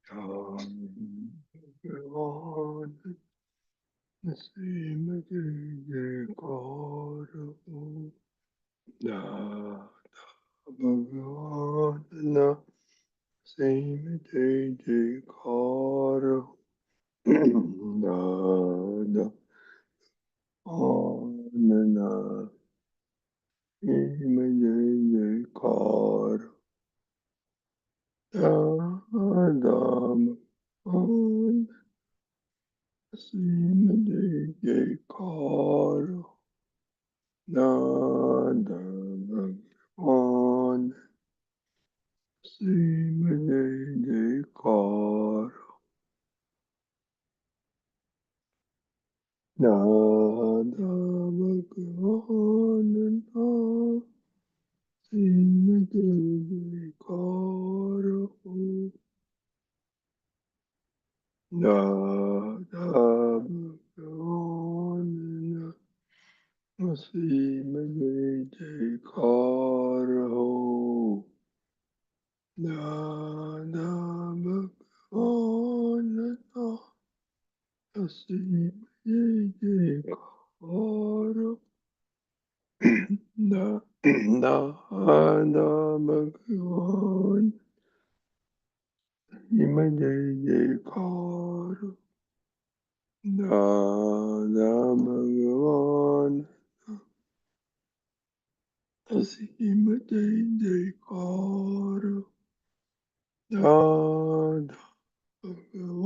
भगवान श्रीमते जयकार हो दादा भगवान श्रीमते जयकार हो दादा आनना श्रीमते जयकार दादा भगवान श्रीमते जयकार दादा भगवान श्रीमते जयकार दादा भगवान श्रीमते जयकार हो दादा भगवान श्रीमते जयकार हो दादा भगवान श्रीमते जयकार दादा भगवान श्रीमते जयकार दादा भगवान श्रीमते जयकार दादा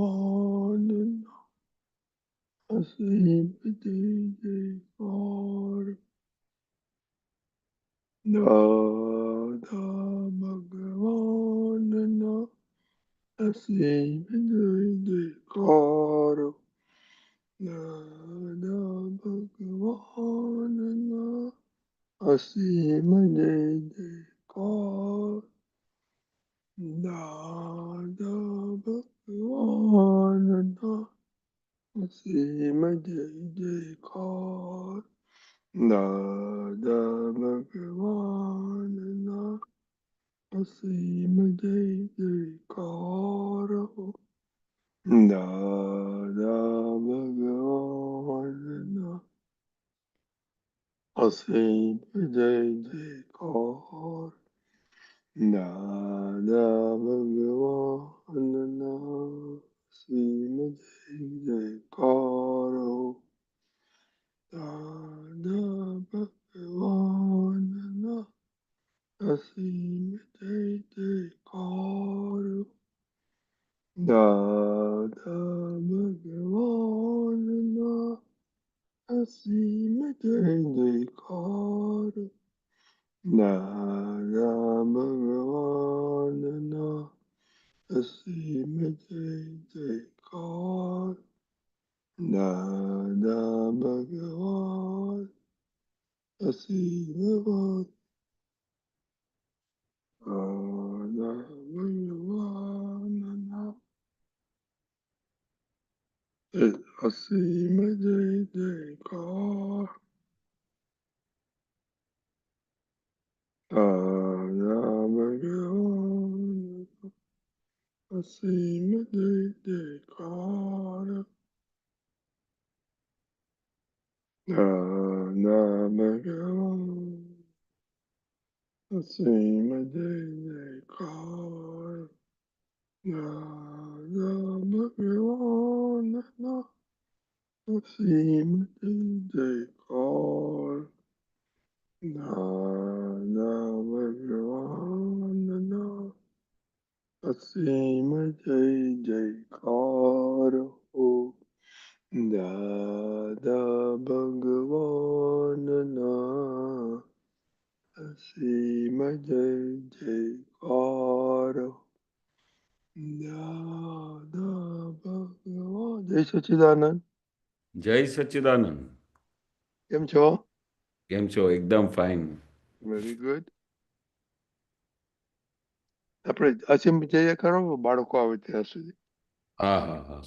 भगवान श्रीमते जयकार दादा भगवान श्रीमते जयकार दादा भगवान श्रीमते जयकार दादा भगवान श्रीमते जयकार दादा भगवान श्रीमते जयकार हो दादा भगवान श्रीमते जयकार दादा भगवान श्रीमते जयकार हो दादा भगवान श्रीमते जयकार हो दादा भगवान श्रीमते जयकार दादा भगवान श्रीमते जयकार दादा भगवान श्रीमते दादा भगवान श्रीमते जयकार दादा भगवान श्रीमते जयकार दादा भगवान श्रीमते जयकार दादा भगवान श्रीमते जयकार दादा भगवान श्रीमते जयकार हो दादा भगवान श्रीमते जयकार दादा भगवान जय सच्चिदानंद જય સચ્ચિદાનંદ. કેમ છો કેમ છો? એકદમ ફાઇન. વેરી ગુડ આપણે અસીમ જઈએ ખરો બાળકો આવે ત્યાં સુધી હા હા હા.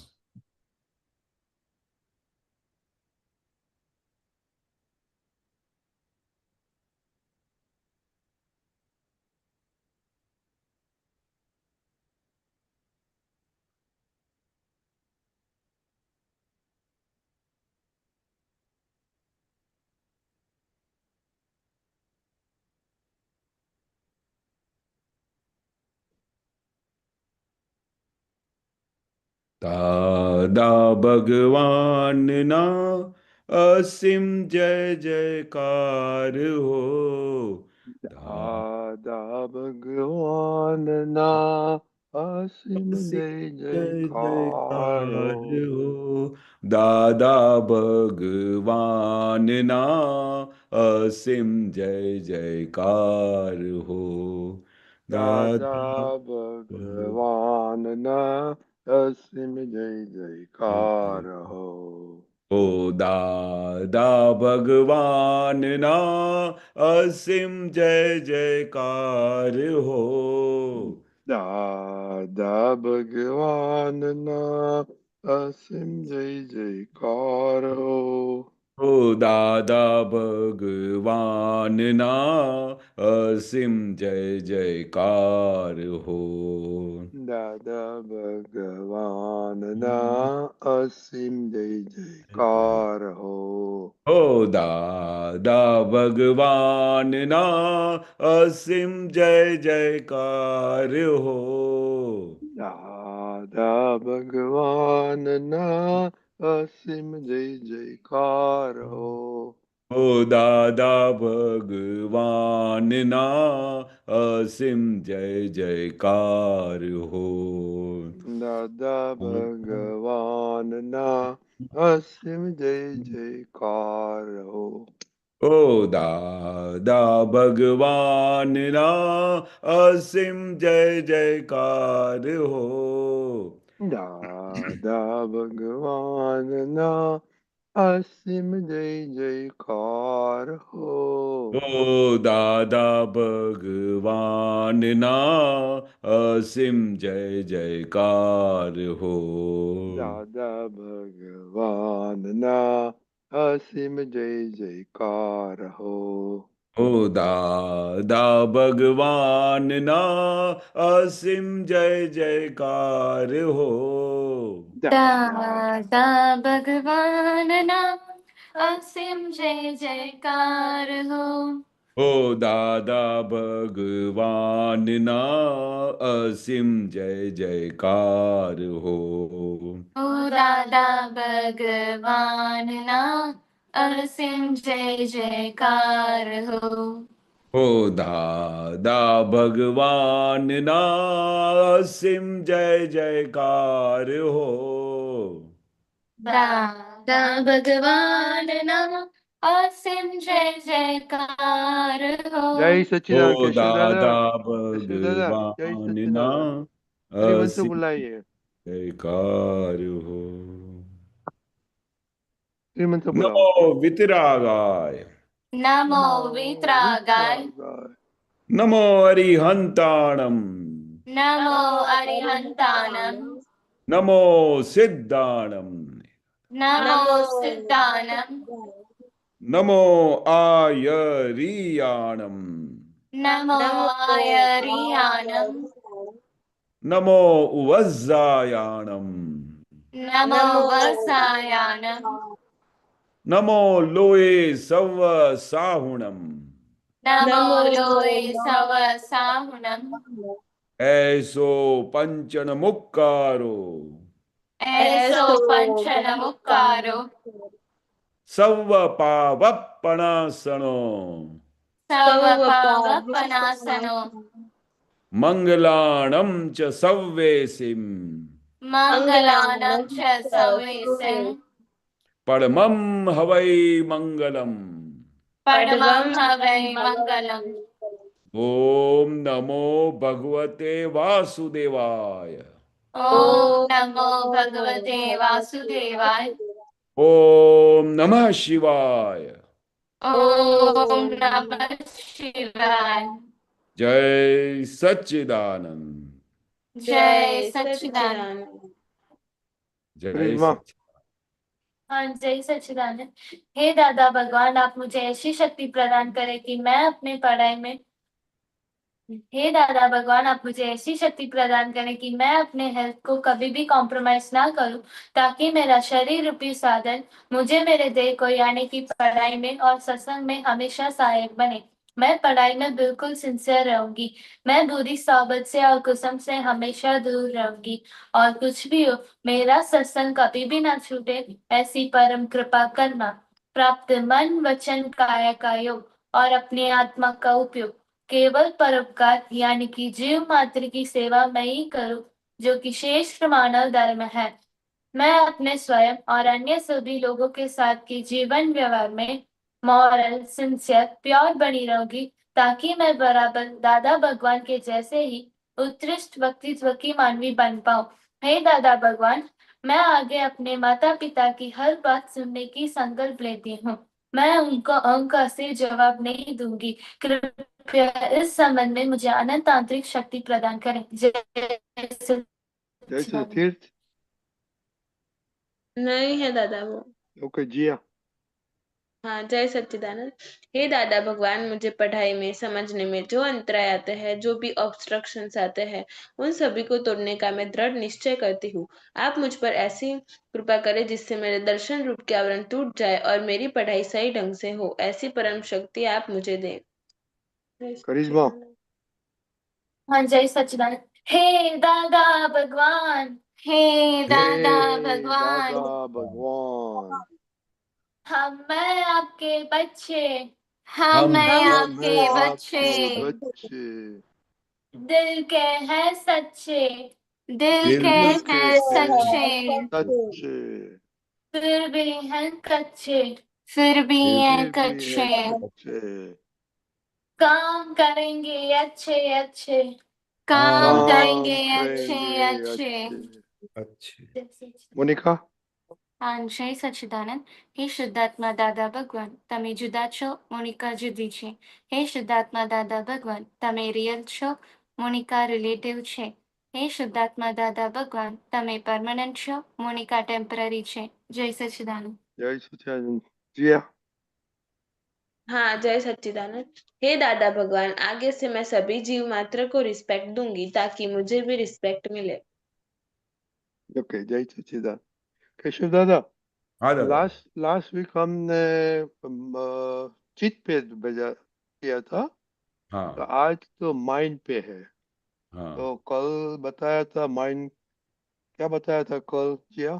દાદા ભગવાનના અસીમ જય જયકાર હો. દાદા ભગવાનના અસીમ અસીમ જય જય જયકાર જયકાર હો. હો. દાદા ભગવાનના અસીમ જય જયકાર હો. દાદા દાદા ભગવાનના અસીમ જય જયકાર હો. ઓ દાદા ભગવાનના અસીમ જય જયકાર હો. દાદા ભગવાનના અસીમ જય જયકાર હો. ઓ દાદા ભગવાનના અસીમ જય જયકાર હો. દાદા ભગવાનના અસીમ જય જયકાર હો. ઓ દાદા ભગવાનના અસીમ જય જયકાર હો. દાદા ભગવાનના અસીમ જય જયકાર હો. ઓ દાદા ભગવાનના અસીમ જય જયકાર હો. દાદા ભગવાનના અસીમ જય જયકાર હો. ઓ દાદા ભગવાનના અસીમ જય જયકાર હો. દાદા ભગવાનના અસીમ જય જયકાર હો. ઓ દાદા ભગવાનના અસીમ જય જયકાર હો. દાદા ભગવાનના અસીમ જય જયકાર હો. ઓ દાદા ભગવાનના અસીમ જય જયકાર હો. દાદા ભગવાનના અસીમ જય જયકાર હો. ઓ દાદા ભગવાનના અસીમ જય જયકાર હો. ઓ દાદા ભગવાનના અસીમ જય જયકાર હો. ઓ દાદા ભગવાનના અસીમ જય જયકાર હો. દાદા ભગવાનના અસીમ જય જયકાર હો. જય ઓ સચ્ચિદાનંદ કેશવ દાદા. દાદા કેશવ દાદા જય ભગવાનના સચ્ચિદાનંદ. શ્રીમંત અસીમ બોલાઈએ. જયકાર હો. શ્રીમંત બોલાવો. નમો વિતરાગાય. નમો વિતરાગાય. વિતરાગાય. નમો હરિહંતાણમ. નમો અરિહંતાનમ. નમો સિદ્ધાણમ. નમો સિદ્ધાનમ. નમો આયરિયાણમ. નમો આયરિયાનમ. નમો ઉવઝ્ઝાયાણમ. નમો વસાયાનમ. નમો લોએ સવ સાહુણમ. નમો લોય સવ સાહુણમ. એસો પંચન મુક્કારો. એસો પંચન મુક્કારો. સવ પાવપણાસણો. સવ પાવપનાસનો. મંગલાણમ ચ સવ્વેસિમ. મંગલાનમ ચ સવેસિમ. પડમમ હવૈ મંગલમ. પડમં હવૈ મંગલમ. ઓમ નમો ભગવતે વાસુદેવાય. ઓમ નમો ભગવતે વાસુદેવાય. ઓમ નમઃ શિવાય. ઓમ નમઃ શિવાય. જય સચ્ચિદાનંદ. જય સચ્ચિદાનંદ. जय प्रिज्मा। हाँ जय सच्चिदानंद। हे दादा भगवान, आप मुझे ऐसी शक्ति प्रदान करें कि मैं अपनी पढ़ाई में हे दादा भगवान, आप मुझे ऐसी शक्ति प्रदान करें कि मैं अपने हेल्थ को कभी भी कॉम्प्रोमाइज ना करूं, ताकि मेरा शरीर रूपी साधन मुझे मेरे देह को यानी कि पढ़ाई में और सत्संग में हमेशा सहायक बने। मैं पढ़ाई में बिल्कुल सिंसियर रहूंगी। मैं बुरी सोबत से और कुसम से हमेशा दूर रहूंगी। और कुछ भी हो, मेरा सत्संग कभी भी ना छूटे, ऐसी परम कृपा करना। प्राप्त मन वचन काया का योग और अपनी आत्मा का उपयोग केवल परोपकार यानी कि जीव मात्र की सेवा में ही करूं, जो कि श्रेष्ठ मानव धर्म है। मैं अपने स्वयं और अन्य सभी लोगों के साथ के जीवन व्यवहार में मॉरल, सिंसियर, प्योर बनी रहूंगी, ताकि मैं बराबर दादा भगवान के जैसे ही उत्कृष्ट व्यक्तित्व की मानवी बन पाऊं। हे दादा भगवान, मैं आगे अपने माता पिता की हर बात सुनने की संकल्प लेती हूँ। मैं उनको अंक से जवाब नहीं दूंगी। कृपया इस संबंध में मुझे अनंत आंतरिक शक्ति प्रदान करें। जय जय सच्चिदानंद। तीर्थ। नहीं है दादा वो। ओके जिया। हाँ, जय सच्चिदानंद। हे दादा भगवान, मुझे पढ़ाई में समझने में जो अंतराय आते हैं, जो भी ऑब्स्ट्रक्शंस आते हैं, उन सभी को तोड़ने का मैं दृढ़ निश्चय करती हूँ। आप मुझ पर ऐसी कृपा करें जिससे मेरे दर्शन रूप के आवरण टूट जाए और मेरी पढ़ाई सही ढंग से हो। ऐसी परम शक्ति आप मुझे दें। जय करिश्मा। सच्चिदानंद। हाँ, जय सच्चिदानंद। हे दादा भगवान, हे दादा हे भगवान, दादा भगवान, मैं आपके बच्चे, हम मैं हम आपके मैं बच्चे, आपके बच्चे, दिल के हैं सच्चे, दिल दिल के दिल के हैं हैं सच्चे, सच्चे, फिर भी हैं कच्चे, फिर भी फिर हैं फिर भी है कच्चे, कच्चे। काम करेंगे अच्छे अच्छे, काम काम करेंगे काम अच्छे करेंगे अच्छे। अच्छे। अच्छे। मोनिका। हाँ, जय सच्चिदानंद। हे शुद्धात्मा दादा भगवान, તમે જુદા છો, મોનિકા જુદી છે. હે શુદ્ધાત્મા દાદા ભગવાન, તમે રિયલ છો, મોનિકા રિલેટિવ છે. હે શુદ્ધાત્મા દાદા ભગવાન, તમે પરમનન્ટ છો, મોનિકા ટેમ્પરરી છે. જય સચ્ચિદાનંદ. जय सच्चिदानंद। जिया। हाँ, जय सच्चिदानंद। हे दादा भगवान, आगे से मैं सभी जीव मात्र को रिस्पेक्ट दूंगी ताकि मुझे भी रिस्पेक्ट मिले। ओके जय सच्चिदानंद। केशव दादा, हाँ दादा। लास्ट लास्ट वीक हमने चित पे भेजा किया था, तो हाँ आज तो माइंड पे है। हाँ तो कल बताया था माइंड, क्या बताया था कल जिया?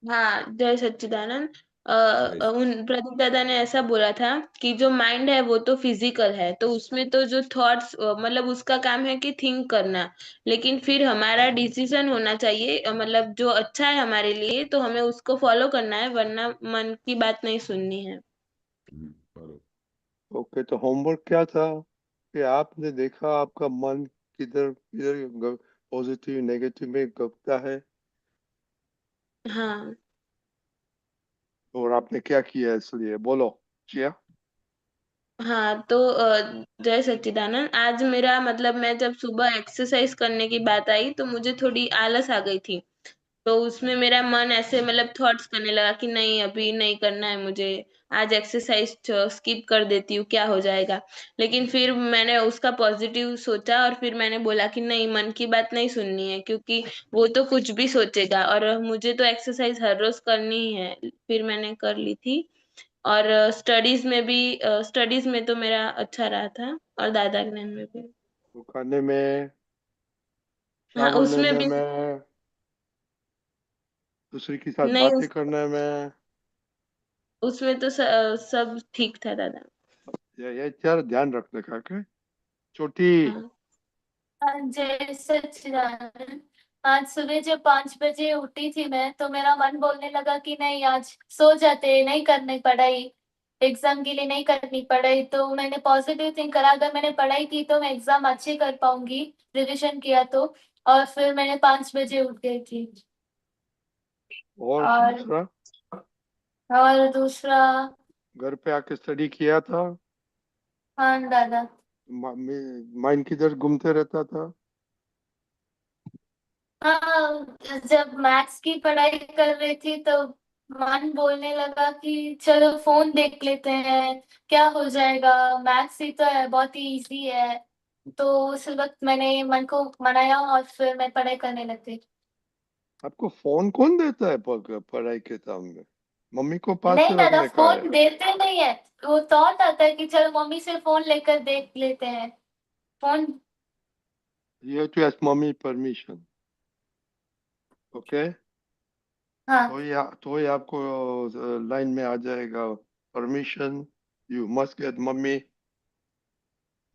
हाँ, जय सच्चिदानंद। जय उन प्रदीप दादा ने ऐसा बोला था कि जो माइंड है वो तो फिजिकल है, तो उसमें तो जो थॉट्स मतलब उसका काम है कि थिंक करना, लेकिन फिर हमारा डिसीजन होना चाहिए, मतलब जो अच्छा है हमारे लिए तो हमें उसको फॉलो करना है, वरना मन की बात नहीं सुननी है। बरोबर। ओके, तो होमवर्क क्या था कि आपने देखा आपका मन किधर किधर पॉजिटिव नेगेटिव में गपता है, हाँ और आपने क्या किया इसलिए बोलो जिया। हाँ, तो जय सच्चिदानंद। आज मेरा मतलब मैं जब सुबह एक्सरसाइज करने की बात आई तो मुझे थोड़ी आलस आ गई थी, तो उसमें मेरा मन ऐसे मतलब थॉट्स करने लगा कि नहीं अभी नहीं करना है मुझे, आज एक्सरसाइज स्किप कर देती हूँ, क्या हो जाएगा। लेकिन फिर मैंने उसका पॉजिटिव सोचा और फिर मैंने बोला कि नहीं, मन की बात नहीं सुननी है, क्योंकि वो तो कुछ भी सोचेगा और मुझे तो एक्सरसाइज हर रोज करनी ही है। फिर मैंने कर ली थी। और स्टडीज में तो मेरा अच्छा रहा था, और दादा ज्ञान में भी। वो खाने में, हाँ, साबुन उसमें लेने भी। में, दूसरे के साथ नहीं, बातें करने में, उसमें तो सब ठीक था दादा। ये चार ध्यान रखने का क्या? छोटी। हाँ हाँ, जय सच्चिदानंद। आज सुबह जब 5 बजे उठी थी मैं, तो मेरा मन बोलने लगा कि नहीं, आज सो जाते, नहीं करनी पढ़ाई, एग्जाम के लिए नहीं करनी पढ़ाई। तो मैंने पॉजिटिव थिंक करा, अगर मैंने पढ़ाई की तो मैं एग्जाम अच्छे कर पाऊंगी, रिविजन किया तो। और फिर मैंने 5 बजे उठ गई थी। और और दूसरा, और दूसरा, घर पे आके स्टडी किया था, हाँ दादा। माइंड किधर घूमते रहता था? हाँ, जब मैथ्स की पढ़ाई कर रही थी तो मन बोलने लगा कि चलो फोन देख लेते हैं, क्या हो जाएगा, मैथ्स ही तो है, बहुत ही इजी है। तो उस वक्त मैंने मन को मनाया और फिर मैं पढ़ाई करने लगी। आपको फोन कौन देता है पढ़ाई के टाइम में? मम्मी को पास नहीं से दादा, रखने का है। फोन देते नहीं है। वो थॉट आता है कि चलो मम्मी से फोन लेकर देख लेते हैं phone. You have to ask mummy permission. Okay. हाँ तो ही आपको लाइन में आ जाएगा permission. You must get mummy,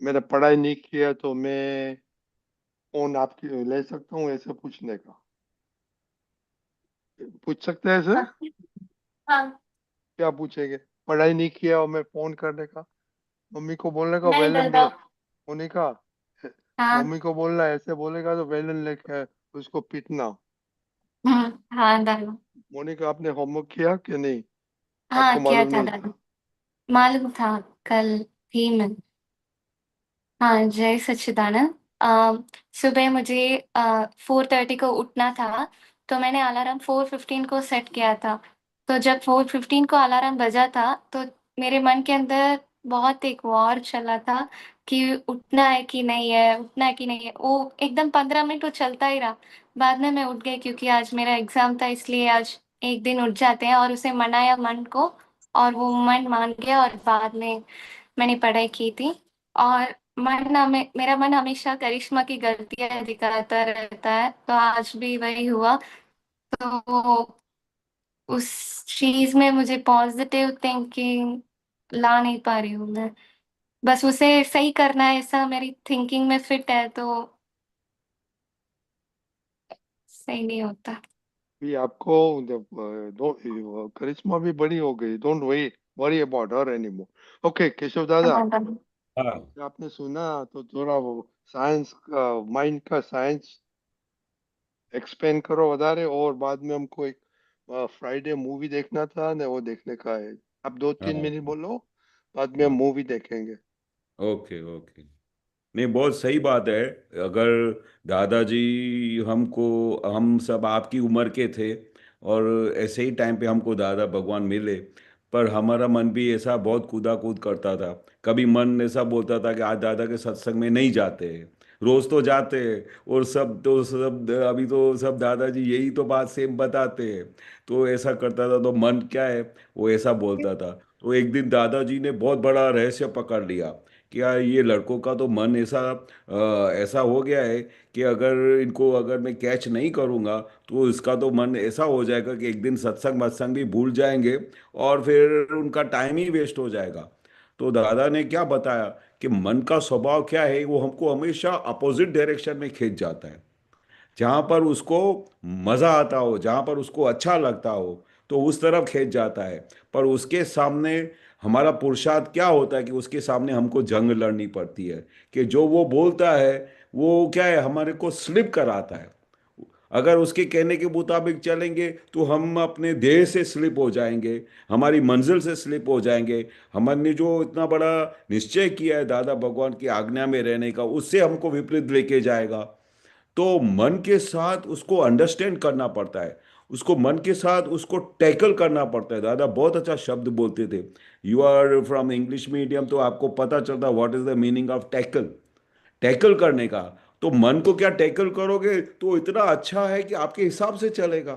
मैंने पढ़ाई नहीं किया तो मैं फोन आपकी ले सकता हूँ, ऐसे पूछने का। पूछ सकते हैं सर? हाँ हाँ। क्या पूछेंगे? पढ़ाई नहीं किया और मैं फोन करने का, मम्मी को बोलने का नहीं वेलन दादा। दे। होने का, हाँ। मम्मी को बोलना ऐसे बोलेगा तो वेलन लेके उसको पीटना। हाँ दादा। मोनिका, आपने होमवर्क किया कि नहीं? हाँ आपको किया मालूम था नहीं था? दादा। मालूम था। कल ही मैं। हाँ जय सच्चिदानंद। सुबह मुझे 4:30 को उठना था। तो मैंने अलार्म 4:15 को सेट किया था। तो जब 4:15 को अलार्म बजा था तो मेरे मन के अंदर बहुत एक वॉर चला था कि उठना है कि नहीं है, उठना है कि नहीं है। वो एकदम 15 मिनट वो चलता ही रहा। बाद में मैं उठ गई क्योंकि आज मेरा एग्जाम था, इसलिए आज एक दिन उठ जाते हैं, और उसे मनाया मन को। और वो मन मान गया और बाद में मैंने पढ़ाई की थी। और मेरा मन हमेशा करिश्मा की गलतियां दिखाता रहता है, तो आज भी वही हुआ। तो उस चीज में मुझे पॉजिटिव थिंकिंग ला नहीं पा रही हूँ मैं। बस उसे सही करना है, ऐसा मेरी थिंकिंग में फिट है, तो सही नहीं होता। भी आपको जब दो करिश्मा भी बड़ी हो गई, don't worry worry about her anymore. Okay Keshav दादा, हाँ दादा। हाँ आपने सुना तो थोड़ा वो साइंस का, माइंड का साइंस एक्सपेंड करो વધારે, और बाद में हमको एक फ्राइडे मूवी देखना था ना, वो देखने का है। आप 2-3 मिनट हाँ बोलो, बाद में हम हाँ। मूवी देखेंगे। Okay okay. नहीं, बहुत सही बात है। अगर दादाजी हमको, हम सब आपकी उम्र के थे और ऐसे ही टाइम पे हमको दादा भगवान मिले, पर हमारा मन भी ऐसा बहुत कूदा कूद करता था। कभी मन ऐसा बोलता था कि आज दादा के सत्संग में नहीं जाते हैं। रोज तो जाते हैं, और सब तो सब अभी तो सब दादाजी यही तो बात सेम बताते हैं। तो ऐसा करता था, तो मन क्या है वो ऐसा बोलता था। तो एक दिन दादाजी ने बहुत बड़ा रहस्य पकड़ लिया कि यार ये लड़कों का तो मन ऐसा ऐसा हो गया है कि अगर इनको अगर मैं कैच नहीं करूँगा तो इसका तो मन ऐसा हो जाएगा कि एक दिन सत्संग मत्संग भी भूल जाएंगे और फिर उनका टाइम ही वेस्ट हो जाएगा। तो दादा ने क्या बताया कि मन का स्वभाव क्या है, वो हमको हमेशा अपोजिट डायरेक्शन में खींच जाता है। जहाँ पर उसको मज़ा आता हो, जहाँ पर उसको अच्छा लगता हो, तो उस तरफ खींच जाता है। पर उसके सामने हमारा पुरुषार्थ क्या होता है कि उसके सामने हमको जंग लड़नी पड़ती है कि जो वो बोलता है वो क्या है, हमारे को स्लिप कराता है। अगर उसके कहने के मुताबिक चलेंगे तो हम अपने देह से स्लिप हो जाएंगे, हमारी मंजिल से स्लिप हो जाएंगे। हमने जो इतना बड़ा निश्चय किया है दादा भगवान की आज्ञा में रहने का, उससे हमको विपरीत लेके जाएगा। तो मन के साथ उसको अंडरस्टैंड करना पड़ता है, उसको मन के साथ उसको टैकल करना पड़ता है। दादा बहुत अच्छा शब्द बोलते थे। You are from English medium, तो आपको पता चलता what is the meaning of tackle. Tackle करने का, तो मन को क्या टैकल करोगे तो इतना अच्छा है कि आपके हिसाब से चलेगा।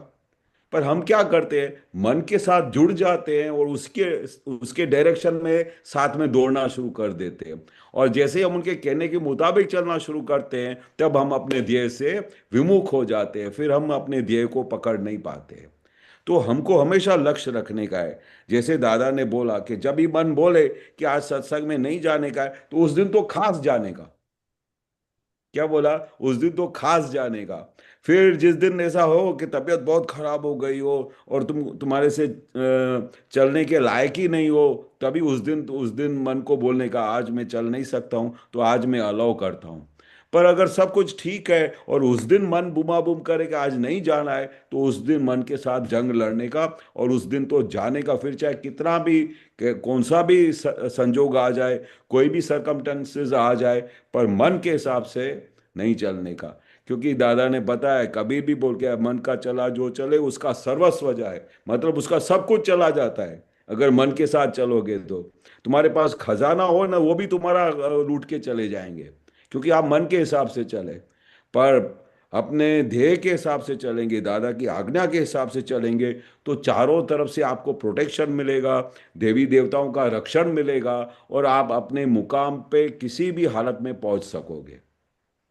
पर हम क्या करते हैं, मन के साथ जुड़ जाते हैं और उसके उसके डायरेक्शन में साथ में दौड़ना शुरू कर देते हैं। और जैसे ही हम उनके कहने के मुताबिक चलना शुरू करते हैं तब हम अपने ध्येय से विमुख हो जाते हैं, फिर हम अपने ध्येय को पकड़ नहीं पाते हैं। तो हमको हमेशा लक्ष्य रखने का है। जैसे दादा ने बोला कि जब भी मन बोले कि आज सत्संग में नहीं जाने का है, तो उस दिन तो खास जाने का। क्या बोला? उस दिन तो खास जाने का। फिर जिस दिन ऐसा हो कि तबीयत बहुत खराब हो गई हो और तुम्हारे से चलने के लायक ही नहीं हो, तभी उस दिन मन को बोलने का आज मैं चल नहीं सकता हूँ, तो आज मैं अलाउ करता हूँ। पर अगर सब कुछ ठीक है और उस दिन मन बुमा बुम करे कि आज नहीं जाना है, तो उस दिन मन के साथ जंग लड़ने का और उस दिन तो जाने का। फिर चाहे कितना भी कौन सा भी संजोग आ जाए, कोई भी सरकमटेंसेस आ जाए, पर मन के हिसाब से नहीं चलने का। क्योंकि दादा ने बताया, कबीर भी बोल के मन का चला जो चले उसका सर्वस्व जाए, मतलब उसका सब कुछ चला जाता है। अगर मन के साथ चलोगे तो तुम्हारे पास खजाना हो ना, वो भी तुम्हारा लूट के चले जाएंगे, क्योंकि आप मन के हिसाब से चले। पर अपने ध्येय के हिसाब से चलेंगे, दादा की आज्ञा के हिसाब से चलेंगे, तो चारों तरफ से आपको प्रोटेक्शन मिलेगा, देवी देवताओं का रक्षण मिलेगा, और आप अपने मुकाम पे किसी भी हालत में पहुंच सकोगे।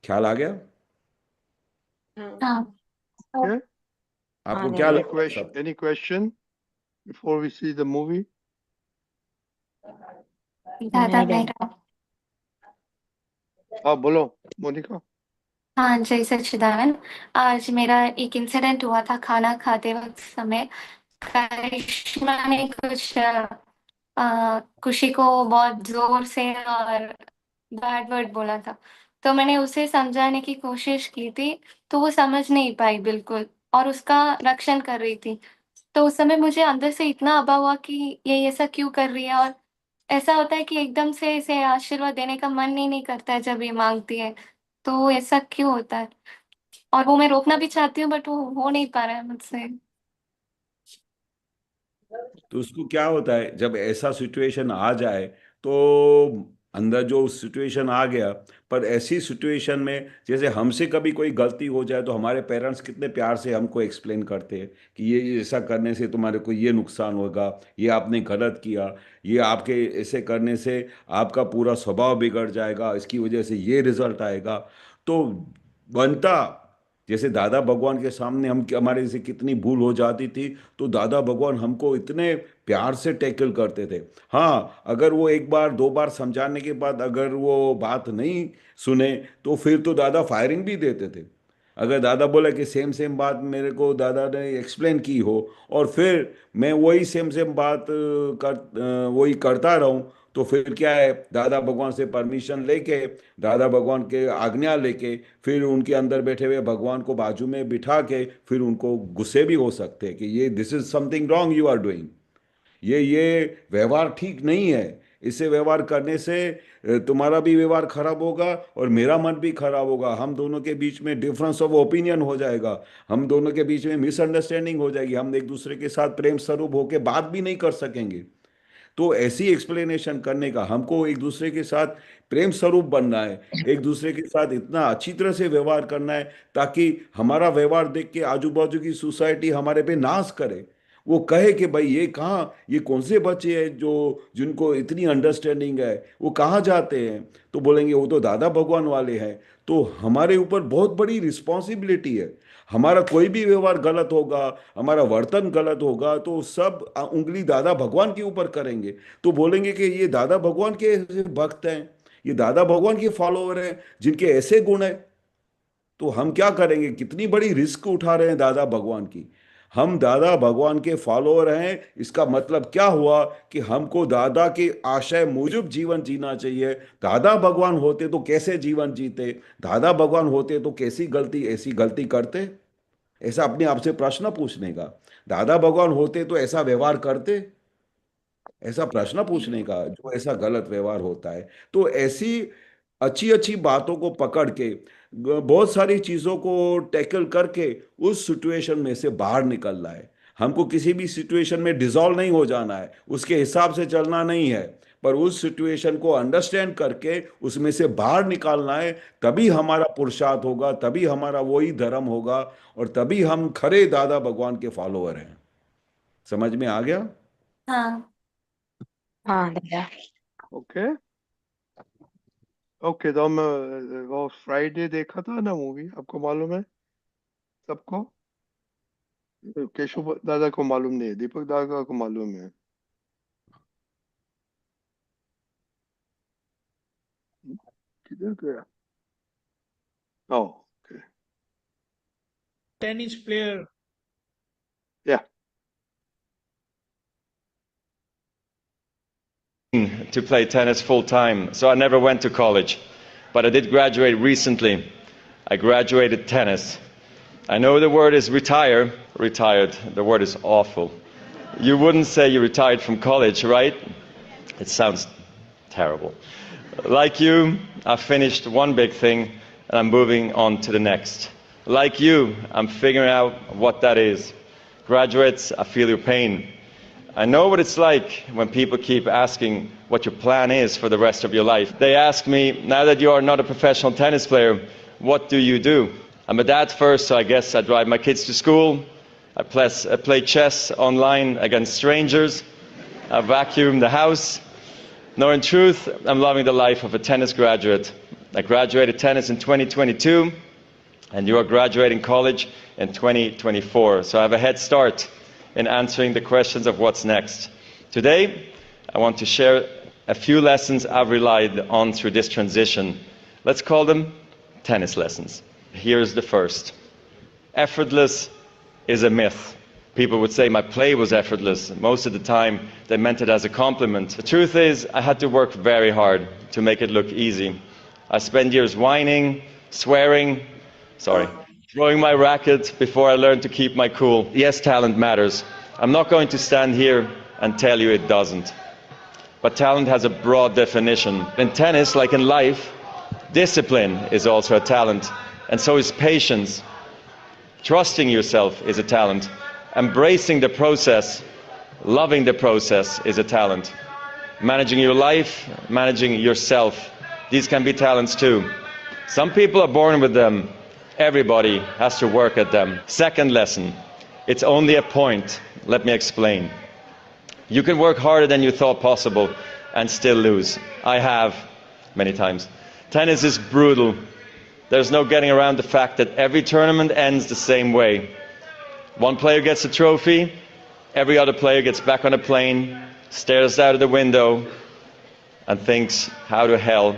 ख्याल आ गया? हाँ। हाँ Okay. आपको हाँ क्या Any लगा question? सब? Any question before we see the movie? दादा नहीं, मेरा हाँ बोलो मोनिका। हाँ जय सच्चिदानंद। आज मेरा एक इंसिडेंट हुआ था खाना खाते वक्त समय। करिश्मा ने कुछ खुशी को बहुत जोर से और बैड वर्ड बोला था। तो मैंने उसे समझाने की कोशिश की थी, तो वो समझ नहीं पाई बिल्कुल और उसका रक्षण कर रही थी। तो उस समय मुझे अंदर से इतना अबा हुआ कि ये ऐसा क्यों कर रही है। और ऐसा होता है कि एकदम से इसे आशीर्वाद देने का मन ही नहीं करता है जब ये मांगती है। तो ऐसा क्यों होता है? और वो मैं रोकना भी चाहती हूँ बट वो हो नहीं पा रहा है मुझसे। तो उसको क्या होता है, जब ऐसा सिचुएशन आ जाए तो अंदर जो सिचुएशन आ गया, पर ऐसी सिचुएशन में जैसे हमसे कभी कोई गलती हो जाए तो हमारे पेरेंट्स कितने प्यार से हमको एक्सप्लेन करते हैं कि ये ऐसा करने से तुम्हारे को ये नुकसान होगा, ये आपने गलत किया, ये आपके ऐसे करने से आपका पूरा स्वभाव बिगड़ जाएगा, इसकी वजह से ये रिजल्ट आएगा। तो बनता, जैसे दादा भगवान के सामने हम हमारे से कितनी भूल हो जाती थी, तो दादा भगवान हमको इतने प्यार से टैकल करते थे। हाँ, अगर वो एक बार दो बार समझाने के बाद अगर वो बात नहीं सुने, तो फिर तो दादा फायरिंग भी देते थे। अगर दादा बोला कि सेम सेम बात मेरे को दादा ने एक्सप्लेन की हो, और फिर मैं वही सेम सेम बात वही करता रहूं, तो फिर क्या है, दादा भगवान से परमिशन लेके, दादा भगवान के आज्ञा लेके, फिर उनके अंदर बैठे हुए भगवान को बाजू में बिठा के फिर उनको गुस्से भी हो सकते हैं कि ये this is something wrong you are doing, ये व्यवहार ठीक नहीं है, इससे व्यवहार करने से तुम्हारा भी व्यवहार खराब होगा और मेरा मन भी खराब होगा, हम दोनों के बीच में डिफरेंस ऑफ ओपिनियन हो जाएगा, हम दोनों के बीच में मिसअंडरस्टैंडिंग हो जाएगी, हम एक दूसरे के साथ प्रेम स्वरूप होकर बात भी नहीं कर सकेंगे। तो ऐसी एक्सप्लेनेशन करने का, हमको एक दूसरे के साथ प्रेम स्वरूप बनना है, एक दूसरे के साथ इतना अच्छी तरह से व्यवहार करना है ताकि हमारा व्यवहार देख के आजू बाजू की सोसाइटी हमारे पे नाज करे, वो कहे कि भाई ये कहाँ, ये कौन से बच्चे हैं जो जिनको इतनी अंडरस्टैंडिंग है, वो कहाँ जाते हैं, तो बोलेंगे वो तो दादा भगवान वाले हैं। तो हमारे ऊपर बहुत बड़ी रिस्पॉन्सिबिलिटी है। हमारा कोई भी व्यवहार गलत होगा, हमारा वर्तन गलत होगा, तो सब उंगली दादा भगवान के ऊपर करेंगे, तो बोलेंगे कि ये दादा भगवान के भक्त हैं, ये दादा भगवान के फॉलोअर हैं जिनके ऐसे गुण हैं। तो हम क्या करेंगे, कितनी बड़ी रिस्क उठा रहे हैं दादा भगवान की। हम दादा भगवान के फॉलोअर हैं, इसका मतलब क्या हुआ कि हमको दादा के आशय मुजब जीवन जीना चाहिए। दादा भगवान होते तो कैसे जीवन जीते, दादा भगवान होते तो कैसी गलती ऐसी गलती करते, ऐसा अपने आप से प्रश्न पूछने का। दादा भगवान होते तो ऐसा व्यवहार करते, ऐसा प्रश्न पूछने का, जो ऐसा गलत व्यवहार होता है। तो ऐसी अच्छी अच्छी बातों को पकड़ के, बहुत सारी चीजों को टैकल करके उस सिचुएशन में से बाहर निकलना है। हमको किसी भी सिचुएशन में डिसॉल्व नहीं हो जाना है, उसके हिसाब से चलना नहीं है, पर उस सिचुएशन को अंडरस्टैंड करके उसमें से बाहर निकालना है। तभी हमारा पुरुषार्थ होगा, तभी हमारा वही धर्म होगा, और तभी हम खरे दादा भगवान के फॉलोअर हैं। समझ में आ गया? हाँ हाँ दादा। Okay okay. तो हम वो फ्राइडे देखा था ना मूवी, आपको मालूम है सबको? केशव दादा को मालूम नहीं है, दीपक दादा को मालूम है। किधर गया? Okay tennis player. या To play tennis full time, so I never went to college. But I did graduate recently. I graduated tennis. I know the word is retired. The word is awful. You wouldn't say you retired from college, right? It sounds terrible. Like you, I finished one big thing and I'm moving on to the next. Like you, I'm figuring out what that is. Graduates, I feel your pain. I know what it's like when people keep asking what your plan is for the rest of your life. They ask me, now that you are not a professional tennis player, what do you do? I'm a dad first, so I guess I drive my kids to school. I play chess online against strangers. I vacuum the house. No, in truth, I'm loving the life of a tennis graduate. I graduated tennis in 2022, and you are graduating college in 2024. So I have a head start in answering the questions of what's next. Today, I want to share a few lessons I've relied on through this transition. Let's call them tennis lessons. Here's the first. Effortless is a myth. People would say my play was effortless. Most of the time, they meant it as a compliment. The truth is, I had to work very hard to make it look easy. I spent years whining, throwing my racket before I learned to keep my cool. Yes, talent matters. I'm not going to stand here and tell you it doesn't. But talent has a broad definition. In tennis, like in life, discipline is also a talent, and so is patience. Trusting yourself is a talent. Embracing the process, loving the process is a talent. Managing your life, managing yourself, these can be talents too. Some people are born with them. Everybody has to work at them. Second lesson, it's only a point. Let me explain. You can work harder than you thought possible and still lose. I have, many times. Tennis is brutal. There's no getting around the fact that every tournament ends the same way. One player gets a trophy, every other player gets back on a plane, stares out of the window, and thinks, how the hell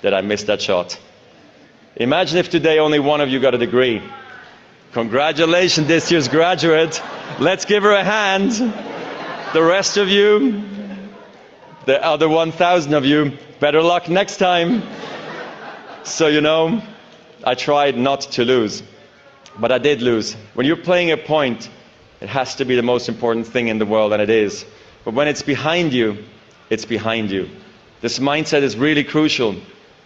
did I miss that shot? Imagine if today only one of you got a degree. Congratulations, this year's graduate. Let's give her a hand. The rest of you, the other 1,000 of you, better luck next time. So, I tried not to lose, but I did lose. When you're playing a point, it has to be the most important thing in the world, and it is. But when it's behind you, it's behind you. This mindset is really crucial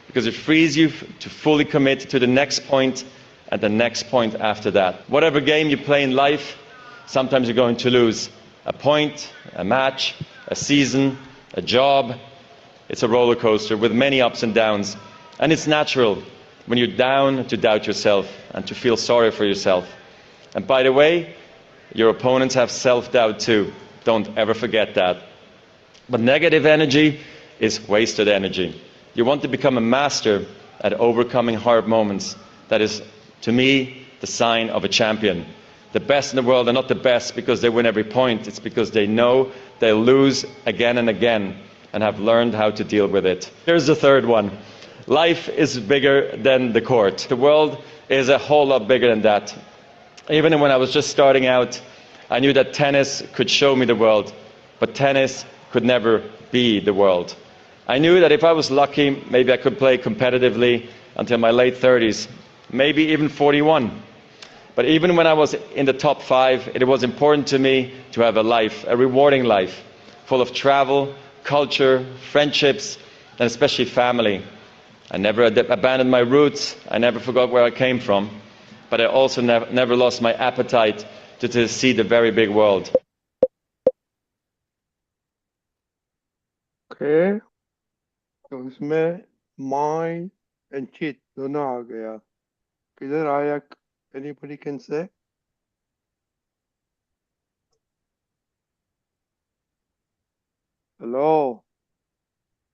because it frees you to fully commit to the next point and the next point after that. Whatever game you play in life, sometimes you're going to lose. A point, a match, a season, a job. It's a roller coaster with many ups and downs. And it's natural when you're down to doubt yourself and to feel sorry for yourself. And by the way, your opponents have self-doubt too. Don't ever forget that. But negative energy is wasted energy. You want to become a master at overcoming hard moments. That is, to me, the sign of a champion. The best in the world are not the best because they win every point. It's because they know they'll lose again and again and have learned how to deal with it. Here's the third one. Life is bigger than the court. The world is a whole lot bigger than that. Even when I was just starting out, I knew that tennis could show me the world, but tennis could never be the world. I knew that if I was lucky, maybe I could play competitively until my late 30s, maybe even 41. But even when I was in the top 5, it was important to me to have a life, a rewarding life, full of travel, culture, friendships, and especially family. I never abandoned my roots, I never forgot where I came from, but I also never lost my appetite to see the very big world. Okay, तो इसमें mind and cheat दोनों आ गया. किधर आया? Anybody can say? Hello?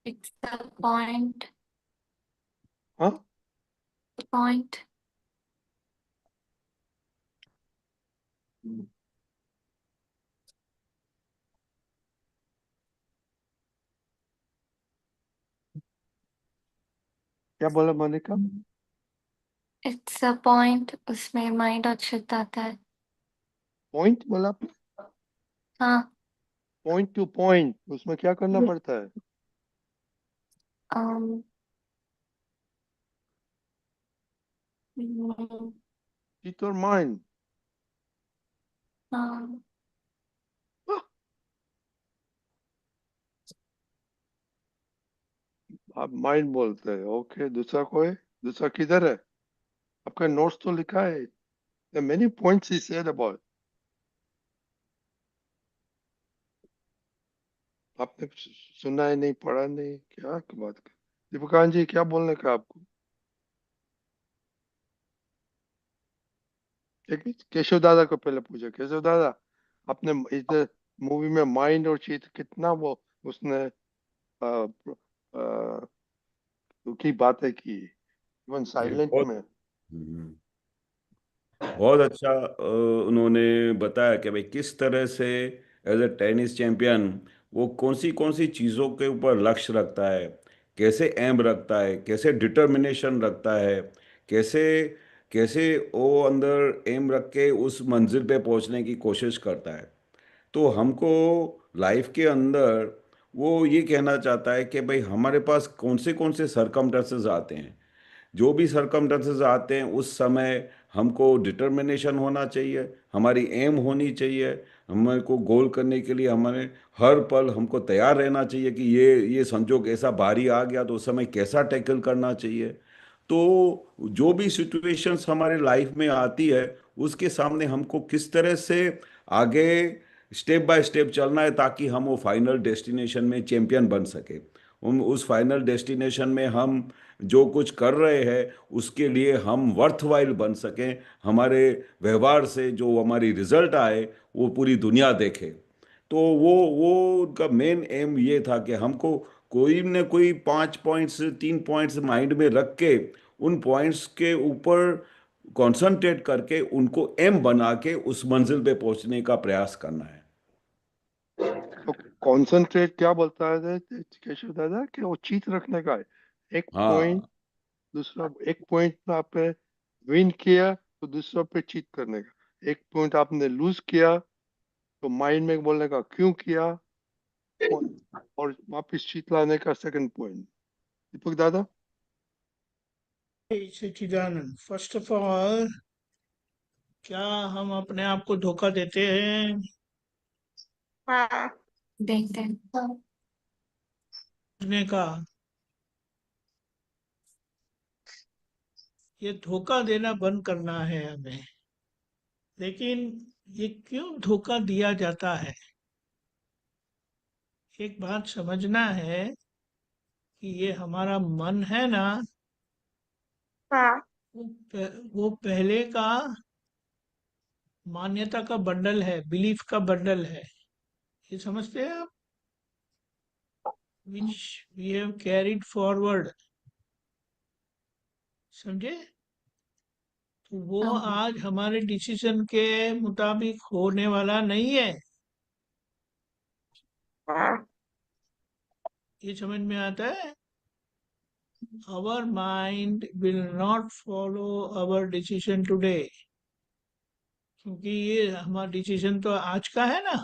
It's a point. Huh? Point. क्या बोला Monika? It's a point. उसमें mind अक्षत आता है. Point बोला आपने? हाँ. Point to point. उसमें क्या करना पड़ता है? Cheat or mind? हाँ. आप माइंड बोलते हैं. ओके, दूसरा कोई? दूसरा किधर है? आपका नोट्स तो लिखा है. There are many points he said about. आपने सुना है नहीं, पढ़ा नहीं, क्या बात कर? दीपकांत जी क्या बोलने का आपको? केशव दादा को पहले पूछो। केशव दादा, आपने इस मूवी में माइंड और चीत कितना वो उसने की बातें की, इवन ये साइलेंट बहुत में। हम्म, बहुत अच्छा उन्होंने बताया कि भाई किस तरह से एज ए टेनिस चैंपियन वो कौन सी चीज़ों के ऊपर लक्ष्य रखता है, कैसे एम रखता है, कैसे डिटर्मिनेशन रखता है, कैसे कैसे वो अंदर एम रख के उस मंजिल पे पहुंचने की कोशिश करता है। तो हमको लाइफ के अंदर वो ये कहना चाहता है कि भाई हमारे पास कौन से सरकमस्टेंसेस आते हैं, जो भी सरकमस्टेंसेस आते हैं उस समय हमको डिटर्मिनेशन होना चाहिए, हमारी एम होनी चाहिए, हमारे को गोल करने के लिए हमारे हर पल हमको तैयार रहना चाहिए कि ये संजोग ऐसा भारी आ गया तो उस समय कैसा टैकल करना चाहिए। तो जो भी सिचुएशंस हमारे लाइफ में आती है उसके सामने हमको किस तरह से आगे स्टेप बाय स्टेप चलना है ताकि हम वो फाइनल डेस्टिनेशन में चैंपियन बन सके। उस फाइनल डेस्टिनेशन में हम जो कुछ कर रहे हैं उसके लिए हम वर्थवाइल बन सकें, हमारे व्यवहार से जो हमारी रिजल्ट आए वो पूरी दुनिया देखे। तो वो उनका मेन एम ये था कि हमको कोई न कोई 5 पॉइंट्स 3 पॉइंट्स माइंड में रख के उन पॉइंट्स के ऊपर कंसंट्रेट करके उनको एम बना के उस मंजिल पे पहुंचने का प्रयास करना है। तो कॉन्सेंट्रेट क्या बोलता है केशव दादा, कि वो चीत रखने का है। एक पॉइंट, हाँ दूसरा एक पॉइंट आपने विन किया तो दूसरा पे चीट करने का, एक पॉइंट आपने लूज किया तो माइंड में बोलने का क्यों किया, और वापस चीट लाने का सेकंड पॉइंट। दीपक दादा। सच्चिदानंद, फर्स्ट ऑफ ऑल, क्या हम अपने आप को धोखा देते हैं? हाँ। देखते हैं। ने का ये धोखा देना बंद करना है हमें। लेकिन ये क्यों धोखा दिया जाता है? एक बात समझना है कि ये हमारा मन है ना, हाँ। वो पहले का मान्यता का बंडल है, बिलीफ का बंडल है। ये समझते हैं आप? Which we have carried forward. समझे? तो वो आज हमारे डिसीजन के मुताबिक होने वाला नहीं है। हाँ। ये समझ में आता है? Our mind will not follow our decision today, क्योंकि ये हमारा डिसीजन तो आज का है ना।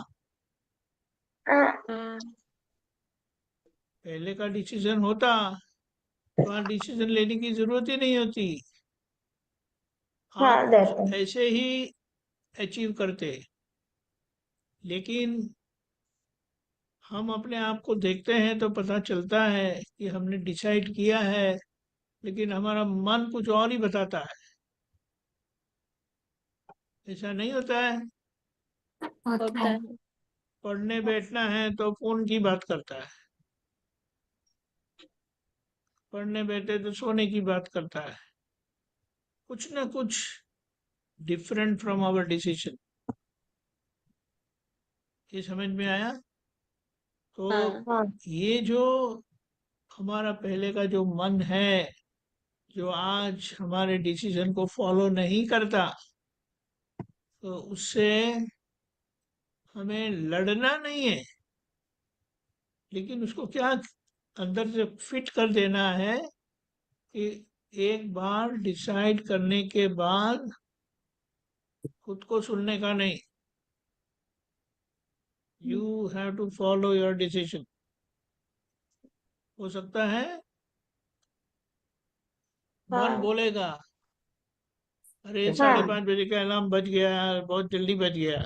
हाँ। पहले का डिसीजन होता तो आज डिसीजन लेने की जरूरत ही नहीं होती। हाँ, आप दैट है। ऐसे ही अचीव करते। लेकिन हम अपने आप को देखते हैं तो पता चलता है कि हमने डिसाइड किया है, लेकिन हमारा मन कुछ और ही बताता है। ऐसा नहीं होता है? होता है। पढ़ने बैठना है तो फोन की बात करता है, पढ़ने बैठे तो सोने की बात करता है। कुछ ना कुछ डिफरेंट फ्रॉम आवर डिसीजन। ये समझ में आया? तो हाँ। ये जो हमारा पहले का जो मन है, जो आज हमारे डिसीजन को फॉलो नहीं करता, तो उससे हमें लड़ना नहीं है, लेकिन उसको क्या अंदर से फिट कर देना है कि एक बार डिसाइड करने के बाद खुद को सुनने का नहीं। You have to follow your decision. हो सकता है मन हाँ। बोलेगा, अरे हाँ। 5:30 बजे का अलार्म बज गया यार, बहुत जल्दी बज गया।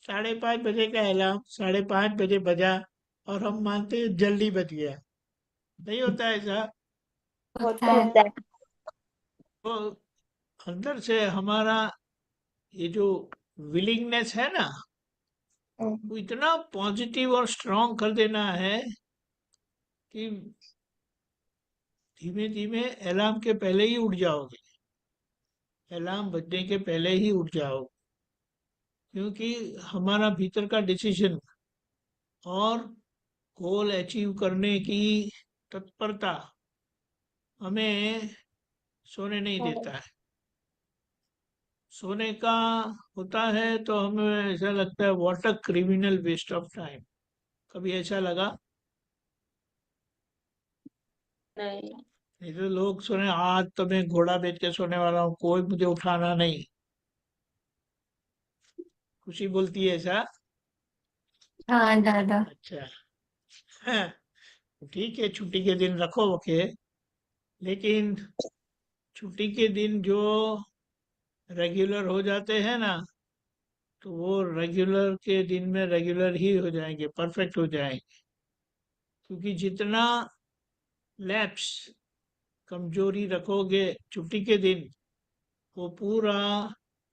5:30 बजे का अलार्म 5:30 बजे बजा और हम मानते हैं जल्दी बज गया। नहीं होता ऐसा। होता है। तो अंदर से हमारा ये जो विलिंगनेस है ना, वो इतना पॉजिटिव और स्ट्रांग कर देना है कि धीमे धीमे अलार्म के पहले ही उठ जाओगे। अलार्म बजने के पहले ही उठ जाओ, क्योंकि हमारा भीतर का डिसीजन और गोल अचीव करने की तत्परता हमें सोने नहीं देता है। सोने का होता है तो हमें ऐसा लगता है what a criminal waste of time. कभी ऐसा लगा? नहीं। नहीं तो लोग सोने, आज तो मैं घोड़ा बेच के सोने वाला हूँ, कोई मुझे उठाना नहीं। खुशी बोलती है ऐसा। हाँ दादा। अच्छा। हाँ, ठीक है, छुट्टी के दिन रखो ओके, लेकिन छुट्टी के दिन जो रेगुलर हो जाते हैं ना, तो वो रेगुलर के दिन में रेगुलर ही हो जाएंगे, परफेक्ट हो जाएंगे। क्योंकि जितना लैप्स, कमजोरी रखोगे छुट्टी के दिन, वो पूरा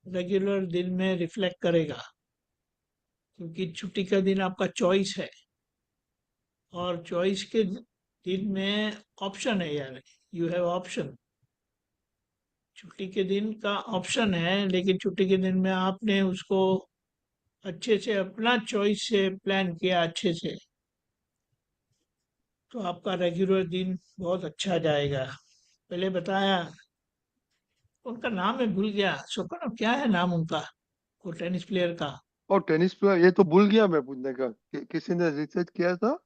रेगुलर दिन में रिफ्लेक्ट करेगा। क्योंकि छुट्टी का दिन आपका चॉइस है, और चॉइस के दिन में ऑप्शन है, यार यू हैव ऑप्शन। छुट्टी के दिन का ऑप्शन है, लेकिन छुट्टी के दिन में आपने उसको अच्छे से अपना चॉइस से प्लान किया अच्छे से, तो आपका रेगुलर दिन बहुत अच्छा जाएगा। पहले बताया, उनका नाम मैं भूल गया, सुपन क्या है नाम उनका, वो टेनिस प्लेयर का? और टेनिस प्लेयर, ये तो भूल गया मैं पूछने का, किसी ने रिसर्च किया था?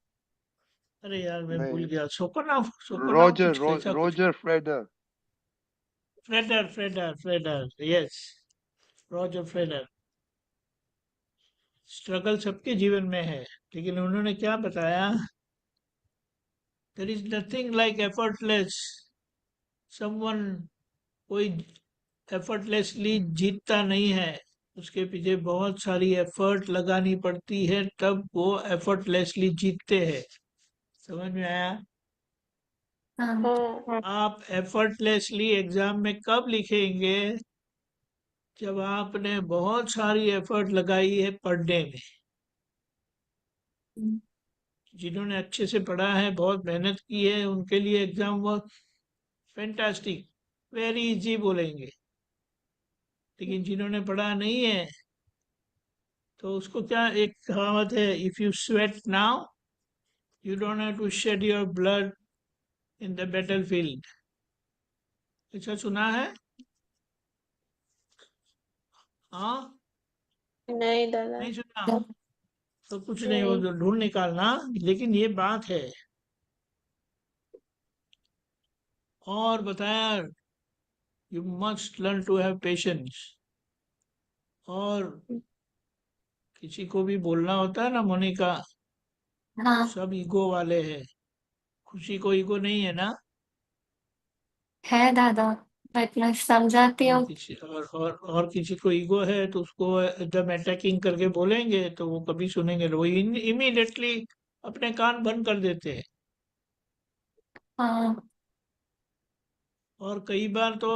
अरे यार मैं भूल नहीं, गया, सोकोनाव कुछ कैसा कुछ। Roger Federer. Federer, yes, Roger Federer. Struggle सबके जीवन में है, लेकिन उन्होंने क्या बताया, there is nothing like effortless someone. कोई एफर्टलेसली जीतता नहीं है, उसके पीछे बहुत सारी एफर्ट लगानी पड़ती है, तब वो एफर्टलेसली जीतते हैं। समझ में आया? हाँ हाँ। आप एफर्टलेसली एग्जाम में कब लिखेंगे? जब आपने बहुत सारी एफर्ट लगाई है पढ़ने में। जिन्होंने अच्छे से पढ़ा है, बहुत मेहनत की है, उनके लिए exam work fantastic, very easy बोलेंगे। लेकिन जिन्होंने पढ़ा नहीं है, तो उसको क्या, एक कहावत है, if you sweat now you don't have to shed your blood in the battle field. ऐसा सुना है? हाँ, नहीं दादा। नहीं सुना? तो कुछ नहीं, वो नहीं। जो ढूंढ निकालना, लेकिन ये बात है। और बताया, you must learn to have patience. और किसी को भी बोलना होता है ना मोनिका, हाँ सब ईगो वाले हैं, खुशी को ईगो नहीं है ना? है दादा, बट मैं समझाती और हूँ। किसी और किसी को ईगो है तो उसको एकदम अटैकिंग करके बोलेंगे तो वो कभी सुनेंगे, वो इमीडिएटली अपने कान बंद कर देते हैं। हाँ और कई बार तो